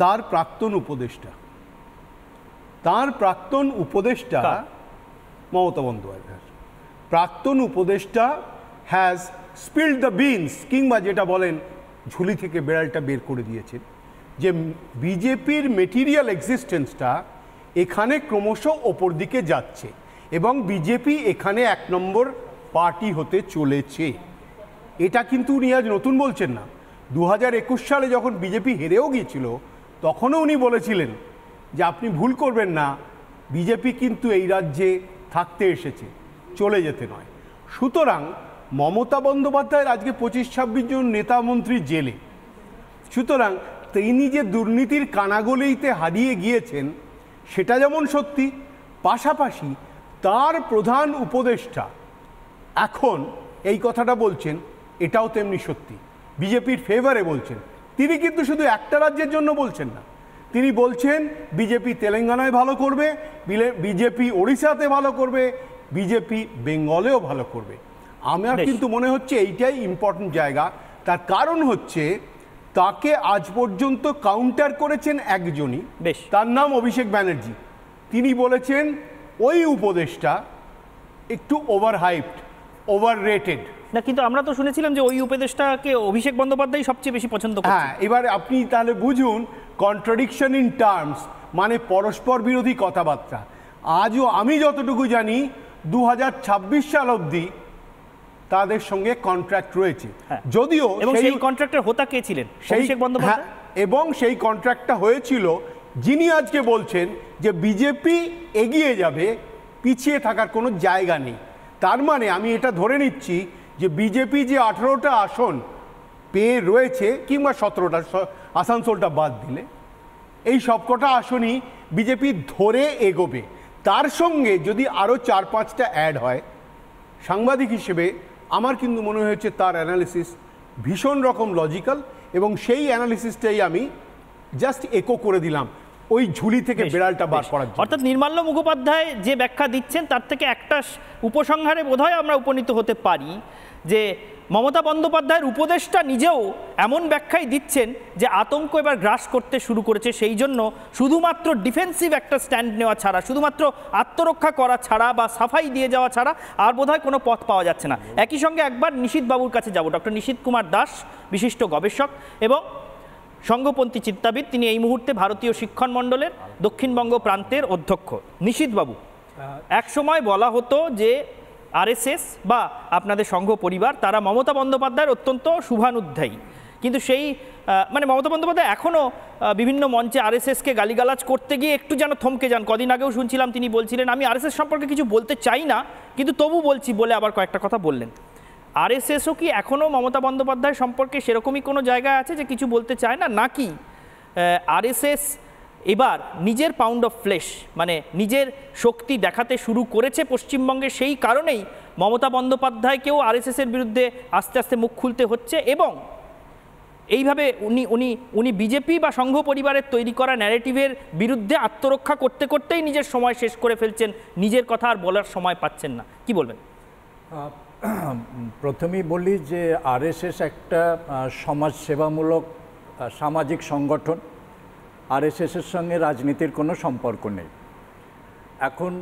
Speaker 9: তার প্রাক্তন উপদেষ্টা। তার প্রাক্তন উপদেষ্টা মমতা বন্দ্যোপাধ্যায়, প্রাক্তন উপদেষ্টা হ্যাজ স্পিল্ড দ্য বিনস, কিংবা যেটা বলেন ঝুলি থেকে বেড়ালটা বের করে দিয়েছেন, যে বিজেপির মেটিরিয়াল এক্সিস্টেন্সটা এখানে ক্রমশ ওপর দিকে যাচ্ছে এবং বিজেপি এখানে 1 নম্বর পার্টি হতে চলেছে। এটা কিন্তু উনি আজ নতুন বলছেন না। 2021 সালে যখন বিজেপি হেরেও গিয়েছিল তখনও উনি বলেছিলেন যে আপনি ভুল করবেন না, বিজেপি কিন্তু এই রাজ্যে থাকতে এসেছে, চলে যেতে নয়। সুতরাং মমতা বন্দ্যোপাধ্যায়ের আজকে 25-26 জন নেতা মন্ত্রী জেলে, সুতরাং তিনি যে দুর্নীতির কানাগলিতে হারিয়ে গিয়েছেন সেটা যেমন সত্যি, পাশাপাশি তার প্রধান উপদেষ্টা এখন এই কথাটা বলছেন এটাও তেমনি সত্যি, বিজেপির ফেভারে বলছেন। তিনি কিন্তু শুধু একটা রাজ্যের জন্য বলছেন না, তিনি বলছেন বিজেপি তেলেঙ্গানায় ভালো করবে, বিজেপি ওড়িশাতে ভালো করবে, বিজেপি বেঙ্গলেও ভালো করবে। আমার কিন্তু মনে হচ্ছে এইটাই ইম্পর্টেন্ট জায়গা। তার কারণ হচ্ছে তাকে আজ পর্যন্ত কাউন্টার করেছেন একজনই, তার নাম অভিষেক ব্যানার্জি। তিনি বলেছেন ওই উপদেশটা একটু ওভার হাইপড, ওভার রেটেড।
Speaker 1: না, কিন্তু আমরা তো শুনেছিলাম যে ওই উপদেশটাকে অভিষেক বন্দ্যোপাধ্যায় সবচেয়ে বেশি পছন্দ করেন।
Speaker 9: হ্যাঁ, এবার আপনি তাহলে বুঝুন কন্ট্রাডিকশন ইন টার্মস, মানে পরস্পর বিরোধী কথাবার্তা। আজও আমি যতটুকু জানি 2026 সাল অবধি তাদের সঙ্গে কন্ট্রাক্ট রয়েছে, যদিও
Speaker 1: সেই কন্ট্রাক্টের হোতা কে ছিলেন? অভিষেক বন্দ্যোপাধ্যায়।
Speaker 9: এবং সেই কন্ট্রাক্টটা হয়েছিল যিনি আজকে বলছেন যে বিজেপি এগিয়ে যাবে, পিছিয়ে থাকার কোনো জায়গা নেই। তার মানে আমি এটা ধরে নিচ্ছি যে বিজেপি যে 18টা আসন পেয়ে রয়েছে, কিংবা 17টা, আসানসোলটা বাদ দিলে, এই সবকটা আসনই বিজেপি ধরে এগোবে। তার সঙ্গে যদি আরও 4-5টা অ্যাড হয়, সাংবাদিক হিসেবে আমার কিন্তু মনে হয়েছে তার অ্যানালিসিস ভীষণ রকম লজিক্যাল, এবং সেই অ্যানালিসিসটাই আমি জাস্ট একো করে দিলাম ওই ঝুলি থেকে বেড়ালটা বার করার জন্য।
Speaker 1: অর্থাৎ নির্মাল্য মুখোপাধ্যায় যে ব্যাখ্যা দিচ্ছেন তার থেকে একটা উপসংহারে বোধহয় আমরা উপনীত হতে পারি যে মমতা বন্দ্যোপাধ্যায়ের উপদেষ্টা নিজেও এমন ব্যাখ্যাই দিচ্ছেন যে আতঙ্ক এবার গ্রাস করতে শুরু করেছে, সেই জন্য শুধুমাত্র ডিফেন্সিভ একটা স্ট্যান্ড নেওয়া ছাড়া, শুধুমাত্র আত্মরক্ষা করা ছাড়া বা সাফাই দিয়ে যাওয়া ছাড়া আর বোধহয় কোনো পথ পাওয়া যাচ্ছে না। একই সঙ্গে একবার নিশীথ বাবুর কাছে যাব, ডক্টর নিশীথ কুমার দাস, বিশিষ্ট গবেষক এবং সংঘপন্থী চিন্তাবিদ, তিনি এই মুহূর্তে ভারতীয় শিক্ষণ মণ্ডলের দক্ষিণবঙ্গ প্রান্তের অধ্যক্ষ। নিশীথ বাবু, এক সময় বলা হতো যে আরএসএস বা আপনাদের সংঘ পরিবার তারা মমতা বন্দ্যোপাধ্যায়ের অত্যন্ত শুভানুধ্যায়ী, কিন্তু সেই মানে মমতা বন্দ্যোপাধ্যায় এখনও বিভিন্ন মঞ্চে আরএসএসকে গালিগালাজ করতে গিয়ে একটু যেন থমকে যান। কদিন আগেও শুনছিলাম তিনি বলছিলেন আমি আরএসএস সম্পর্কে কিছু বলতে চাই না, কিন্তু তবু বলছি বলে আবার কয়েকটা কথা বললেন। আরএসএসও কি এখনও মমতা বন্দ্যোপাধ্যায় সম্পর্কে সেরকমই কোনো জায়গায় আছে যে কিছু বলতে চায় না, নাকি আরএসএস এবার নিজের পাউন্ড অফ ফ্লেশ মানে নিজের শক্তি দেখাতে শুরু করেছে পশ্চিমবঙ্গে, সেই কারণেই মমতা বন্দ্যোপাধ্যায়কেও আরএসএসের বিরুদ্ধে আস্তে আস্তে মুখ খুলতে হচ্ছে, এবং এইভাবে উনি বিজেপি বা সংঘ পরিবারের তৈরি করা ন্যারেটিভের বিরুদ্ধে আত্মরক্ষা করতে করতেই নিজের সময় শেষ করে ফেলছেন, নিজের কথা আর বলার সময় পাচ্ছেন না? কি বলবেন?
Speaker 10: প্রথমেই বলি যে আরএসএস একটা সমাজসেবামূলক সামাজিক সংগঠন, আরএসএসের সঙ্গে রাজনীতির কোনো সম্পর্ক নেই। এখন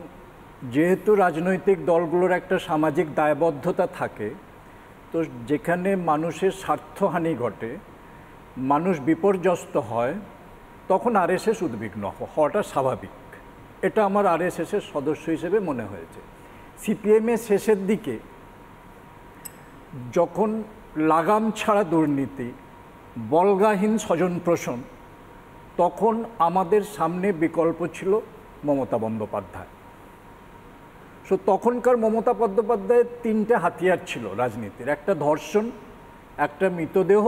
Speaker 10: যেহেতু রাজনৈতিক দলগুলোর একটা সামাজিক দায়বদ্ধতা থাকে, তো যেখানে মানুষের স্বার্থহানি ঘটে, মানুষ বিপর্যস্ত হয়, তখন আরএসএস উদ্বিগ্ন হওয়াটা স্বাভাবিক। এটা আমার আরএসএসের সদস্য হিসেবে মনে হয়েছে। সিপিএমের শেষের দিকে যখন লাগাম ছাড়া দুর্নীতি, বল্গাহীন স্বজনপ্রসন, তখন আমাদের সামনে বিকল্প ছিল মমতা বন্দ্যোপাধ্যায়। সো তখনকার মমতা বন্দ্যোপাধ্যায়ের 3টে হাতিয়ার ছিল রাজনীতির, একটা ধর্ষণ, একটা মৃতদেহ,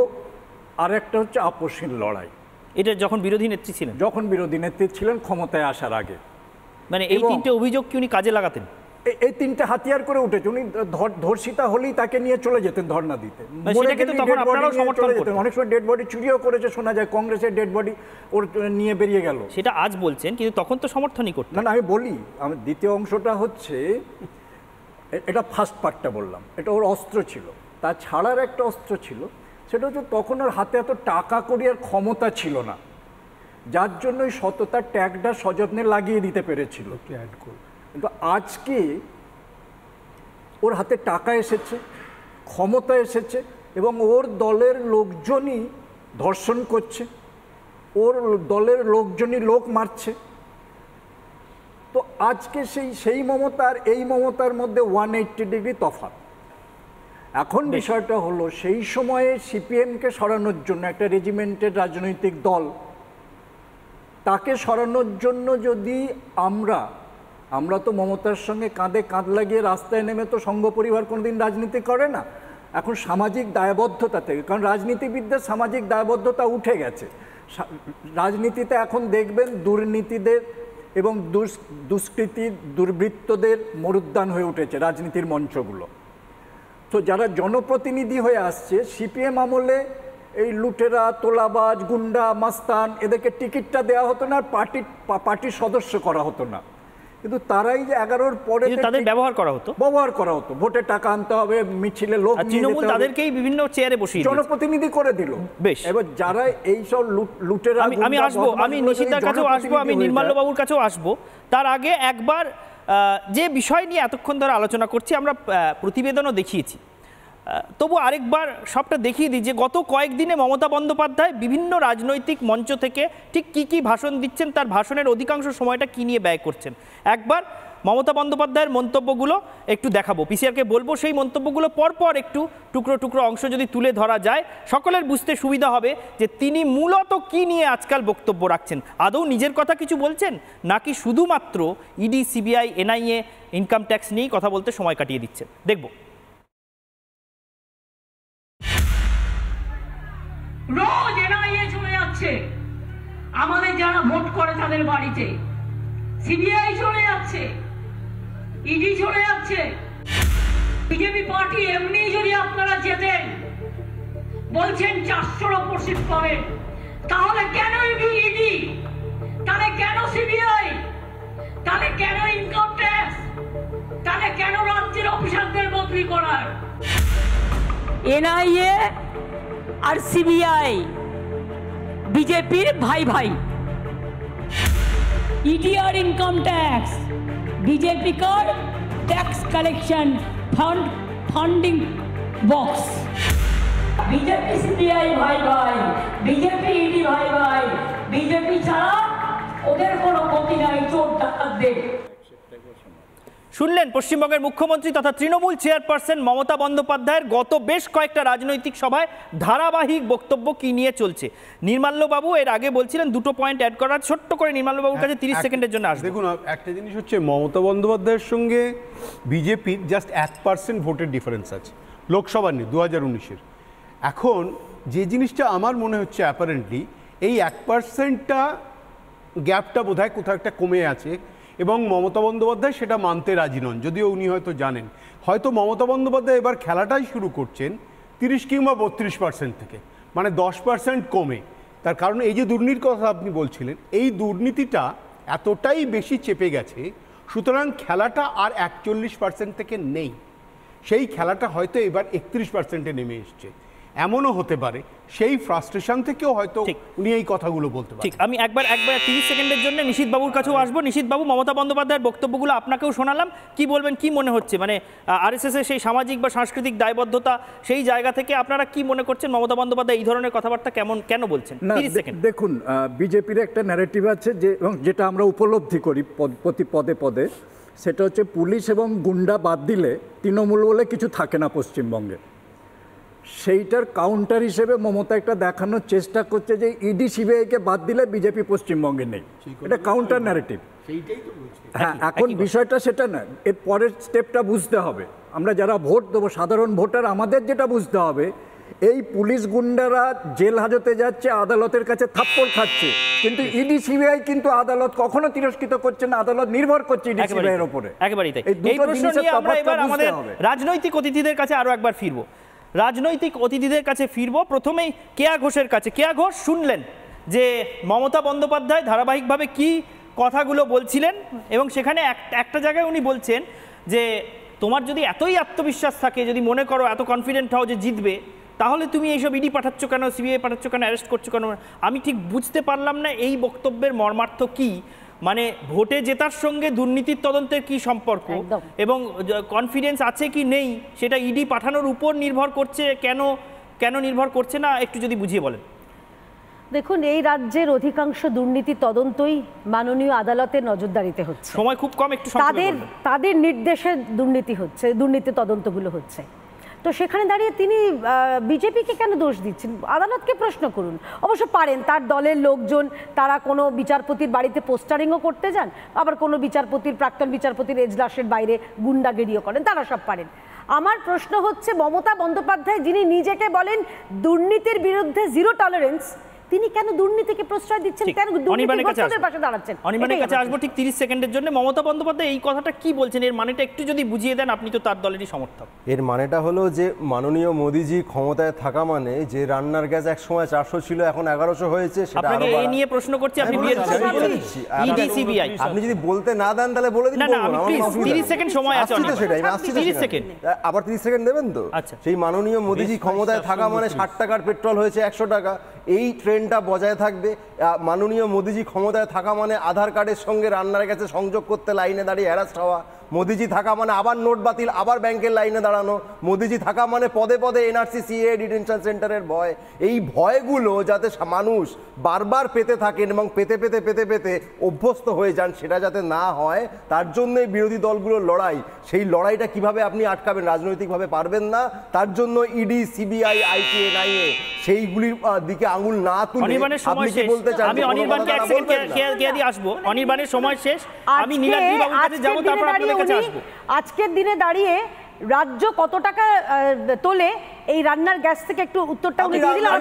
Speaker 10: আর একটা হচ্ছে আপসহীন লড়াই।
Speaker 1: এটা যখন বিরোধী নেত্রী ছিলেন?
Speaker 10: যখন বিরোধী নেত্রী ছিলেন ক্ষমতায় আসার আগে।
Speaker 1: মানে এই 3টে অভিযোগ কি উনি কাজে লাগাতেন?
Speaker 10: এই 3টে হাতিয়ার করে উঠেছে। উনি ধর্ষিতা হলেই তাকে নিয়ে চলে যেতেন ধর্ণা দিতে, অনেক সময় ডেড বডি চুরিও করেছে শোনা যায়, কংগ্রেসের ডেড বডি ওর নিয়ে বেরিয়ে গেল,
Speaker 1: সেটা আজ বলছেন, কিন্তু তখন তো সমর্থনই করতেন।
Speaker 10: না, আমি বলি, আমি দ্বিতীয় অংশটা হচ্ছে, এটা ফার্স্ট পার্টটা বললাম, এটা ওর অস্ত্র ছিল। তা ছাড়ার একটা অস্ত্র ছিল, সেটা হচ্ছে তখন ওর হাতে এত টাকা কড়ির ক্ষমতা ছিল না, যার জন্য ওই সততার ট্যাগটা সযত্নে লাগিয়ে দিতে পেরেছিল। কিন্তু আজকে ওর হাতে টাকা এসেছে, ক্ষমতা এসেছে এবং ওর দলের লোকজনই ধর্ষণ করছে, ওর দলের লোকজনই লোক মারছে। তো আজকে সেই মমতার এই মমতার মধ্যে 180 ডিগ্রি তফাৎ। এখন বিষয়টা হলো, সেই সময়ে সিপিএমকে সরানোর জন্য একটা রেজিমেন্টের রাজনৈতিক দল, তাকে সরানোর জন্য যদি আমরা তো মমতার সঙ্গে কাঁধে কাঁধ লাগিয়ে রাস্তায় নেমে তো সংঘ পরিবার কোনোদিন রাজনীতি করে না, এখন সামাজিক দায়বদ্ধতা থেকে, কারণ রাজনীতিবিদদের সামাজিক দায়বদ্ধতা উঠে গেছে। রাজনীতিতে এখন দেখবেন দুর্নীতিদের এবং দুষ্কৃতি দুর্বৃত্তদের মরুদ্যান হয়ে উঠেছে রাজনীতির মঞ্চগুলো। তো যারা জনপ্রতিনিধি হয়ে আসছে, সিপিএম আমলে এই লুটেরা, তোলাবাজ, গুন্ডা, মাস্তান এদেরকে টিকিটটা দেওয়া হতো না, পার্টির সদস্য করা হতো না, কিন্তু তারাই যে 11-র পরে
Speaker 1: তাদের ব্যবহার করা হতো,
Speaker 10: ভোটে টাকা আনতে হবে, মিছিলে লোক
Speaker 1: তৃণমূল তাদেরকেই বিভিন্ন চেয়ারে বসিয়ে
Speaker 10: জনপ্রতিনিধি করে দিল। বেশ, এবার যারা এই সব লুটেরা,
Speaker 1: আমি আসবো, আমি নিশিতার কাছেও আসবো, আমি নির্মাল্য বাবুর কাছেও আসবো। তার আগে একবার যে বিষয় নিয়ে এতক্ষণ ধরে আলোচনা করছি, আমরা প্রতিবেদনও দেখিয়েছি, তবু আরেকবার সবটা দেখিয়ে দিই যে গত কয়েকদিনে মমতা বন্দ্যোপাধ্যায় বিভিন্ন রাজনৈতিক মঞ্চ থেকে ঠিক কি ভাষণ দিচ্ছেন, তার ভাষণের অধিকাংশ সময়টা কি নিয়ে ব্যয় করছেন। একবার মমতা বন্দ্যোপাধ্যায়ের মন্তব্যগুলো একটু দেখাবো, পিসিআরকে বলবো সেই মন্তব্যগুলো পরপর একটু টুকরো টুকরো অংশ যদি তুলে ধরা যায়, সকলের বুঝতে সুবিধা হবে যে তিনি মূলত কি নিয়ে আজকাল বক্তব্য রাখছেন। আদৌ নিজের কথা কিছু বলছেন, নাকি শুধুমাত্র ED, CBI, NIA, income tax নিয়েই কথা বলতে সময় কাটিয়ে দিচ্ছেন, দেখব।
Speaker 3: রোজ এনআইএ চলে যাচ্ছে আমাদের যারা ভোট করে তাদের বাড়িতে, সিবিআই চলে যাচ্ছে, ইডি চলে যাচ্ছে। বিজেপি পার্টি এমনি যদি আপনারা যেতেন, বলছেন 400-র ওপর সিট পাবেন, তাহলে কেন ইডি, তাহলে কেন সিবিআই, তাহলে কেন ইনকাম ট্যাক্স, তাহলে কেন রাজ্যের অফিসারদের বদলি করার? এনআইএ আর সিবিআই বিজেপির ভাই ভাই, ইডি আর ইনকাম ট্যাক্স বিজেপি কার tax collection funding box. BJP CBI ভাই ভাই, বিজেপি ইডি ভাই ভাই, বিজেপি ছাড়া ওদের কোনো গতি নাই চোর ডাকাতদের।
Speaker 1: শুনলেন পশ্চিমবঙ্গের মুখ্যমন্ত্রী তথা তৃণমূল চেয়ারপারসন মমতা বন্দ্যোপাধ্যায়ের গত বেশ কয়েকটা রাজনৈতিক সভায় ধারাবাহিক বক্তব্য কি নিয়ে চলছে। নির্মাল্যবাবু এর আগে বলছিলেন, দুটো পয়েন্ট অ্যাড করা, ছোট্ট করে নির্মাল্যবাবুর কাছে 30 সেকেন্ডের জন্য আসবে।
Speaker 9: দেখুন, একটা জিনিস হচ্ছে মমতা বন্দ্যোপাধ্যায়ের সঙ্গে বিজেপির জাস্ট 1% ভোটের ডিফারেন্স আছে লোকসভা নিয়ে 2019-এর। এখন যে জিনিসটা আমার মনে হচ্ছে অ্যাপারেন্টলি এই 1%টা গ্যাপটা বোধহয় কোথাও একটা কমে আছে, এবং মমতা বন্দ্যোপাধ্যায় সেটা মানতে রাজি নন, যদিও উনি হয়তো জানেন। হয়তো মমতা বন্দ্যোপাধ্যায় এবার খেলাটাই শুরু করছেন 30 কিংবা 32% থেকে, মানে 10% কমে। তার কারণ এই যে দুর্নীতির কথা আপনি বলছিলেন, এই দুর্নীতিটা এতটাই বেশি চেপে গেছে, সুতরাং খেলাটা আর 41% থেকে নেই, সেই খেলাটা হয়তো এবার 31%-এ নেমে এসছে। এমনও হতে পারে সেই ফ্রাস্ট্রেশন থেকেও হয়তো উনি এই কথাগুলো বলতে পারেন।
Speaker 1: ঠিক, আমি একবার 30 সেকেন্ডের জন্য নিশীথ বাবুর কাছেও আসবো। নিশীথ বাবু, মমতা বন্দ্যোপাধ্যায়ের বক্তব্যগুলো আপনাকেও শোনালাম, কি বলবেন, কি মনে হচ্ছে, মানে আরএসএস-এর সেই সামাজিক বা সাংস্কৃতিক দায়বদ্ধতা, সেই জায়গা থেকে আপনারা কি মনে করছেন মমতা বন্দ্যোপাধ্যায় এই ধরনের কথাবার্তা কেন বলছেন? 30 সেকেন্ড।
Speaker 10: দেখুন, বিজেপির একটা ন্যারেটিভ আছে যে, এবং যেটা আমরা উপলব্ধি করি প্রতি পদে পদে, সেটা হচ্ছে পুলিশ এবং গুন্ডা বাদ দিলে তৃণমূল বলে কিছু থাকে না পশ্চিমবঙ্গে। সেইটার কাউন্টার হিসেবে মমতা একটা দেখানোর চেষ্টা করছে যে ইডি সিবিআইকে বাদ দিলে বিজেপি পশ্চিমবঙ্গে নেই, এটা কাউন্টার ন্যারেটিভ। হ্যাঁ, এখন বিষয়টা সেটা না, এর পরের স্টেপটা বুঝতে হবে। আমরা যারা ভোট দেবো, সাধারণ ভোটার, আমাদের যেটা বুঝতে হবে, এই পুলিশ গুন্ডারা জেল হাজতে যাচ্ছে, আদালতের কাছে থাপ্পড় খাচ্ছে, কিন্তু ইডি সিবিআই কিন্তু আদালত কখনো তিরস্কৃত করছে না, আদালত নির্ভর করছে ইডি সিবিআই এর উপরে।
Speaker 1: একেবারেই তাই। এই প্রশ্ন নিয়ে আমরা এবার আমাদের রাজনৈতিক অতিথিদের কাছে আরো একবার ফিরবো, প্রথমেই কেয়া ঘোষের কাছে। কেয়া ঘোষ, শুনলেন যে মমতা বন্দ্যোপাধ্যায় ধারাবাহিকভাবে কি কথাগুলো বলছিলেন, এবং সেখানে একটা জায়গায় উনি বলছেন যে তোমার যদি এতই আত্মবিশ্বাস থাকে, যদি মনে করো, এত কনফিডেন্ট হও যে জিতবে, তাহলে তুমি এইসব ইডি পাঠাচ্ছ কেন, সিবিআই পাঠাচ্ছ কেন, অ্যারেস্ট করছো কেন? আমি ঠিক বুঝতে পারলাম না এই বক্তব্যের মর্মার্থ কি। মানে ভোটে জেতার সঙ্গে দুর্নীতির তদন্তের কি সম্পর্ক
Speaker 6: একদম।
Speaker 1: এবং কনফিডেন্স আছে কি নেই সেটা ইডি পাঠানোর উপর নির্ভর করছে, কেন নির্ভর করছে না একটু যদি বুঝিয়ে বলেন।
Speaker 6: দেখুন, এই রাজ্যের অধিকাংশ দুর্নীতি তদন্তই মাননীয় আদালতের নজরদারিতে হচ্ছে।
Speaker 1: সময় খুব কম, একটু
Speaker 6: তাদের নির্দেশে দুর্নীতি তদন্তগুলো হচ্ছে। তো সেখানে দাঁড়িয়ে তিনি বিজেপিকে কেন দোষ দিচ্ছেন? আদালতকে প্রশ্ন করুন। অবশ্য পারেন, তার দলের লোকজন তারা কোনো বিচারপতির বাড়িতে পোস্টারিংও করতে যান, আবার কোনো প্রাক্তন বিচারপতির এজলাসের বাইরে গুন্ডাগিরিও করেন, তারা সব পারেন। আমার প্রশ্ন হচ্ছে, মমতা বন্দ্যোপাধ্যায় যিনি নিজেকে বলেন দুর্নীতির বিরুদ্ধে জিরো টলারেন্স, তিনি কেন দুর্নীতিকে প্রশ্রয় দিচ্ছেন, কেন দুর্নীতিগ্রস্তদের পাশে দাঁড়াচ্ছেন?
Speaker 1: অনির্বাণের কাছে আসবো ঠিক 30 সেকেন্ডের জন্য। মমতা বন্দ্যোপাধ্যায় এই কথাটা কি বলছেন, এর মানেটা একটু যদি বুঝিয়ে দেন, আপনি তো তার দলেরই সমর্থক।
Speaker 5: এর মানেটা হলো যে মাননীয় মোদিজি ক্ষমতায় থাকা মানে যে রান্নার গ্যাস এক সময় 400 ছিল এখন 1100 হয়েছে, সেটা
Speaker 1: আপনাকে এই নিয়ে প্রশ্ন করছি, আপনি ইডি সিবিআই
Speaker 5: আপনি যদি বলতে না দেন তাহলে বলে দিন।
Speaker 1: না আমি প্লিজ 30 সেকেন্ড সময় আছে,
Speaker 5: সেটাই 30 সেকেন্ড, আবার 30 সেকেন্ড দেবেন তো।
Speaker 1: আচ্ছা,
Speaker 5: সেই মাননীয় মোদিজি ক্ষমতায় থাকা মানে 60 টাকার পেট্রোল হয়েছে 100 টাকা, এই ট্রেনটা বজায় থাকবে। মাননীয় মোদিজি ক্ষমতায় থাকা মানে আধার কার্ডের সঙ্গে রান্নার কাছে সংযোগ করতে লাইনে দাঁড়িয়ে হ্যারাস হওয়া, মোদিজি থাকা মানে আবার নোট বাতিল, আবার ব্যাংকের লাইনে দাঁড়ানো, মোদিজি থাকা মানে পদে পদে এনআরসি সিএ ডিটেনশন সেন্টারের ভয়। এই ভয়গুলো যাতে মানুষ বারবার পেতে থাকেন এবং পেতে পেতে পেতে পেতে অভ্যস্ত হয়ে যান, সেটা যাতে না হয় তার জন্যই বিরোধী দলগুলোর লড়াই। সেই লড়াইটা কিভাবে আপনি আটকাবেন? রাজনৈতিকভাবে পারবেন না। তার জন্য ইডি সিবিআই আইটি এনআইএ সেইগুলির দিকে আঙুল না তুলে আপনি কি বলতে চান?
Speaker 1: আমি অনির্বাণকে এক সেকেন্ড কে দিয়ে আসবো। অনির্বাণের সময় শেষ, আমি নীলাদ্রি বাবুর কাছে যাব, তারপর আপনাদের কাছে আসবো।
Speaker 6: আজকের দিনে দাঁড়িয়ে রাজ্য কত টাকা তোলে এই রান্নার গ্যাস থেকে একটু উত্তরটা উনি দিয়ে দিলেন।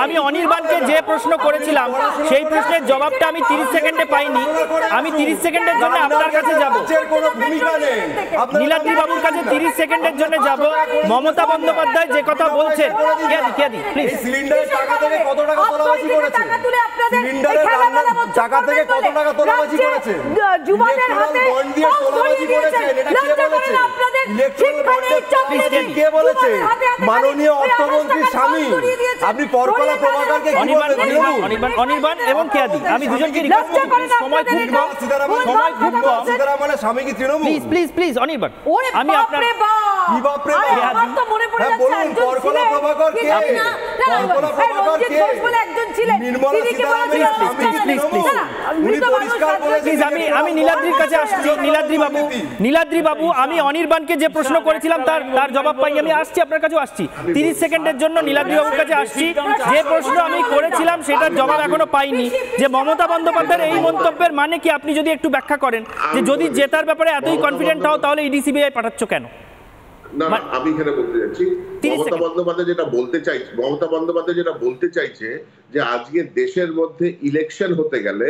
Speaker 1: আমি অনির্বাণকে যে প্রশ্ন করেছিলাম সেই প্রশ্নের জবাবটা আমি 30 সেকেন্ডে পাইনি। আমি 30 সেকেন্ডের জন্য আপনার কাছে যাব, নীলাদ্রি বাবুর কাছে 30 সেকেন্ডের জন্য যাব। মমতা বন্দ্যোপাধ্যায় যে কথা বলছেন, প্লিজ,
Speaker 5: সিলিন্ডারের টাকা থেকে কত টাকা তোলাবাজি করেছে? সিলিন্ডারের টাকা থেকে কত টাকা তোলাবাজি করেছে?
Speaker 6: যুবদের হাতে
Speaker 5: তোলাবাজি করেছেন, এটা কে বলেছে? কে বলেছে? মাননীয় অর্থমন্ত্রীর স্বামী। আপনি পরকলা প্রভাকরকে কি বলবেন?
Speaker 1: অনির্বাণ এবং কেয়াদি, আমি দুজনকে রিকোয়েস্ট করছি, সময় খুব কম, সময় খুব কম।
Speaker 5: মানে স্বামী কি তৃণমূল?
Speaker 1: প্লিজ অনির্বাণ, আমি আপনার
Speaker 5: কি বাপরে আমার তো মনে পড়ে যাচ্ছে পরকলা প্রভাকর কে? পরকলা প্রভাকর কে?
Speaker 6: একজন ছিলেন,
Speaker 5: নির্মলা সীতারামনের স্বামী কি তৃণমূল? উনি পরিষ্কার বলেছেন।
Speaker 1: আমি নীলাদ্রির কাছে আসছি। নীলাদ্রি বাবু, আমি অনির্বাণকে যে প্রশ্ন করেছিলাম তার জবাব পাই। আমি আসছি, আপনার কাছেও আসছি, 30 সেকেন্ডের জন্য নীলাদ্রি বাবুর কাছে আসছি। যে প্রশ্ন আমি করেছিলাম সেটার জবাব এখনো পাইনি, যে মমতা বন্দ্যোপাধ্যায়ের এই মন্তব্যের মানে কি, আপনি যদি একটু ব্যাখ্যা করেন যে যদি জেতার ব্যাপারে এতই কনফিডেন্ট হও তাহলে ইডি সিবিআই পাঠাচ্ছ কেন?
Speaker 7: না, আমি এখানে বলতে যাচ্ছি, মমতা বন্দ্যোপাধ্যায় যেটা বলতে চাইছে যে আজকে দেশের মধ্যে ইলেকশন হতে গেলে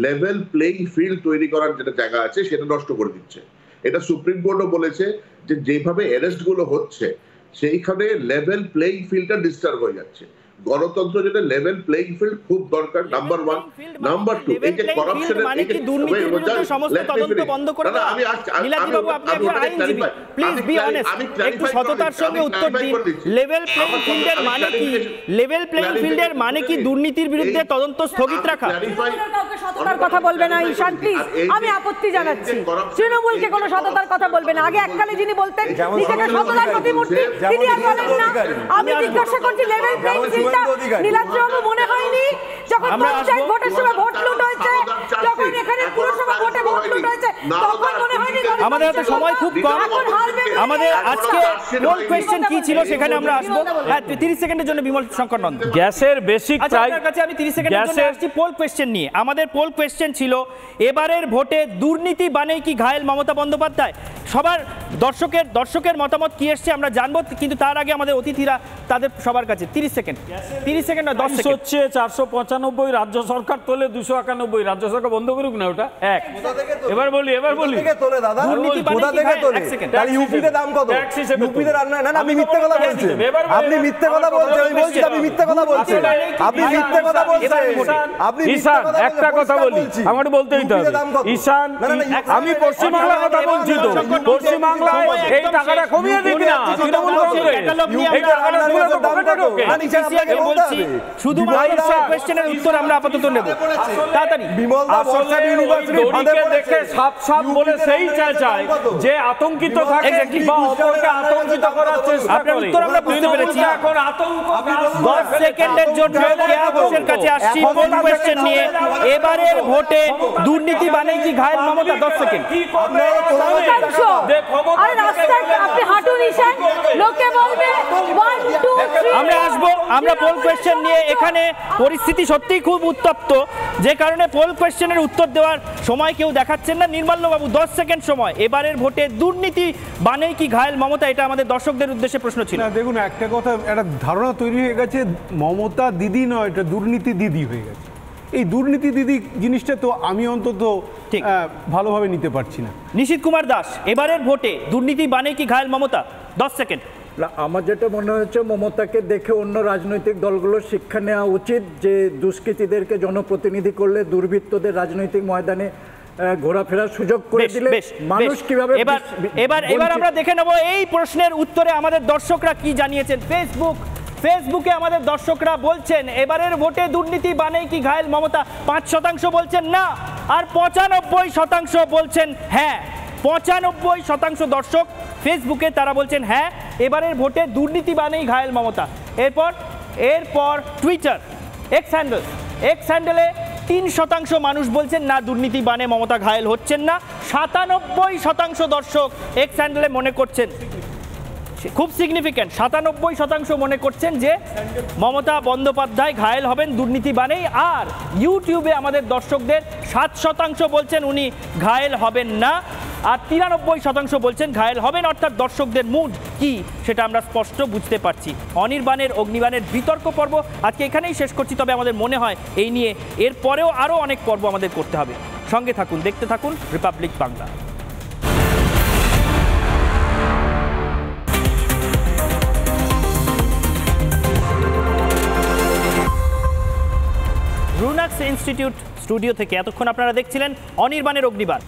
Speaker 7: লেভেল প্লেইং ফিল্ড তৈরি করার যেটা জায়গা আছে সেটা নষ্ট করে দিচ্ছে। এটা সুপ্রিম কোর্টও বলেছে যে যেভাবে অ্যারেস্ট গুলো হচ্ছে সেইখানে লেভেল প্লেইং ফিল্ডটা ডিস্টার্ব হয়ে যাচ্ছে। গণতন্ত্র যেটা লেভেল প্লেইং ফিল্ড খুব দরকার, নাম্বার 1। নাম্বার 2, এই যে করাপশনের
Speaker 1: মানে কি দুর্নীতির বিরুদ্ধে সমস্ত তদন্ত বন্ধ করে দেওয়া? নীলাদ্রি বাবু, আপনি একজন আইনজীবী, প্লিজ বি অনেস্ট, একটু সততার সঙ্গে উত্তর দিন। লেভেল প্লেইং ফিল্ডের মানে কি? লেভেল প্লেইং ফিল্ডের মানে কি দুর্নীতির বিরুদ্ধে তদন্ত স্থগিত রাখা?
Speaker 6: সততার কথা বলবে না ঈশান, প্লিজ, আমি আপত্তি জানাচ্ছি। তৃণমূলকে কোনো সততার কথা বলবে না। আগে এককালে যিনি বলতেন নিজেকে সততার প্রতিমূর্তি, তিনি আর বলেন না। আমি জিজ্ঞাসা করছি, লেভেল প্লেইং ফিল্ডটা নীলাদ্রি বাবু মনে হয়নি যখন পঞ্চায়েত ভোটের সময় ভোট লুট হয়েছে, যখন এখানে পুরসভা ভোটে ভোট লুট হয়েছে, তখন মনে হয়নি?
Speaker 1: আমাদের হাতে সময় খুব কম, আমাদের আজকে পোল কোয়েশ্চেন কি ছিল সেখানে আমরা আসবো। হ্যাঁ, 30 সেকেন্ডের জন্য বিমল শঙ্কর নন্দন।
Speaker 8: গ্যাসের বেসিক
Speaker 1: আপনার কাছে আমি 30 সেকেন্ডের জন্য আসছি পোল কোয়েশ্চেন নিয়ে। আমাদের পোল কোয়েশ্চেন ছিল, এবারের ভোটে দুর্নীতি বানেই কি ঘায়েল মমতা বন্দ্যোপাধ্যায়? সবার দর্শকের মতামত কি এসছে আমরা জানবো, কিন্তু তার আগে আমাদের অতিথিরা তাদের সবার কাছে 30 সেকেন্ড 10 সেকেন্ড
Speaker 8: হচ্ছে 495, রাজ্য সরকার তোলে 291, রাজ্য সরকার বন্ধ করুক না ওটা। এক এবার বলি
Speaker 5: তোলে দাদা, কোথা থেকে তোলে? তাহলে ইউপিতে দাম কত? ইউপিতে রান্না না, আমি মিথ্যে কথা বলছি। আপনি মিথ্যে কথা বলছেন, আমি বলছি আপনি মিথ্যে কথা বলছেন। আপনি মিথ্যে কথা বলছেন। আপনি
Speaker 8: ঈশান, একটা কথা বলি, আমার বলতেই তো হবে। ঈশান, আমি পশ্চিমবাংলার কথা বলছি তো, পশ্চিমবাংলায় এই টাকাটা কমিয়ে দিক না তৃণমূল কংগ্রেস, এই টাকাটা পুরো পকেটে ঢোকে।
Speaker 1: শুধু কোয়েশ্চেনের উত্তর আমরা আপাতত নেব তাড়াতাড়ি।
Speaker 8: দেখে সাপ সাপ বলে সেই চায় যে আতঙ্কিত থাকে বা অপরকে আতঙ্কিত করার চেষ্টা করে।
Speaker 1: উত্তর আমরা বুঝতে পেরেছি।
Speaker 8: এখন আতঙ্ক
Speaker 1: 10 সেকেন্ডের জন্য কেয়া ঘোষের কাছে আসছি কোন কোশ্চেন নিয়ে। এবারের ভোটে দুর্নীতি মানে কি ঘায়েল মমতা? 10 সেকেন্ড।
Speaker 6: আপনি হাঁটুন ঈশান, লোকে বলবে 1 2 3।
Speaker 1: আমরা আসবো, আমরা পোল কোয়েশ্চেন নিয়ে। এখানে পরিস্থিতি সত্যিই খুব উত্তপ্ত, যে কারণে পোল কোয়েশ্চেনের উত্তর দেওয়ার সময় কেউ দেখাচ্ছেন না। নির্মাল্য বাবু 10 সেকেন্ড সময়। এবারের ভোটে দুর্নীতি বানেই কি ঘায়েল মমতা? এটা আমাদের দর্শকদের উদ্দেশ্যে প্রশ্ন ছিল।
Speaker 9: না দেখুন, একটা কথা, একটা ধারণা তৈরি হয়ে গেছে মমতা দিদি নয়, এটা দুর্নীতি দিদি হয়ে গেছে। এই দুর্নীতি দিদি জিনিসটা তো আমি অন্তত
Speaker 1: ঠিক
Speaker 9: ভালোভাবে নিতে পারছি না।
Speaker 1: নিশীথ কুমার দাস, এবারের ভোটে দুর্নীতি বানেই কি ঘায়েল মমতা? 10 সেকেন্ড।
Speaker 10: আমার যেটা মনে হচ্ছে, মমতাকে দেখে অন্য রাজনৈতিক দলগুলো শিক্ষা নেওয়া উচিত যে দুষ্কৃতীদেরকে জনপ্রতিনিধি করলে, দুর্বৃত্তদের রাজনৈতিক ময়দানে ঘোরাফেরার সুযোগ করে দিলে মানুষ কিভাবে।
Speaker 1: এবার আমরা দেখে নেব এই প্রশ্নের উত্তরে আমাদের দর্শকরা কি জানিয়েছেন। ফেসবুকে আমাদের দর্শকরা বলছেন এবারের ভোটে দুর্নীতি বানেই কি ঘায়েল মমতা। 5% বলছেন না, আর 95% বলছেন হ্যাঁ। 95% দর্শক ফেসবুকে তারা বলছেন হ্যাঁ, এবারের ভোটে দুর্নীতি বানেই ঘায়েল মমতা। এরপর টুইটার এক্স হ্যান্ডেলে 3% মানুষ বলছেন না, দুর্নীতি বানে মমতা ঘায়েল হচ্ছেন না। 97% দর্শক এক্স হ্যান্ডেলে মনে করছেন, খুব সিগনিফিক্যান্ট, 97% মনে করছেন যে মমতা বন্দ্যোপাধ্যায় ঘায়েল হবেন দুর্নীতি বানেই। আর ইউটিউবে আমাদের দর্শকদের 7% বলছেন উনি ঘায়েল হবেন না, আর 93% বলছেন ঘায়েল হবেন। অর্থাৎ দর্শকদের মুড কি সেটা আমরা স্পষ্ট বুঝতে পারছি। অনির্বাণের অগ্নিবাণের বিতর্ক পর্ব আজকে এখানেই শেষ করছি। তবে আমাদের মনে হয় এই নিয়ে এরপরেও আরও অনেক পর্ব আমাদের করতে হবে। সঙ্গে থাকুন, দেখতে থাকুন রিপাবলিক বাংলা। রুনাক্স ইনস্টিটিউট স্টুডিও থেকে এতক্ষণ আপনারা দেখছিলেন অনির্বাণের অগ্নিবাণ।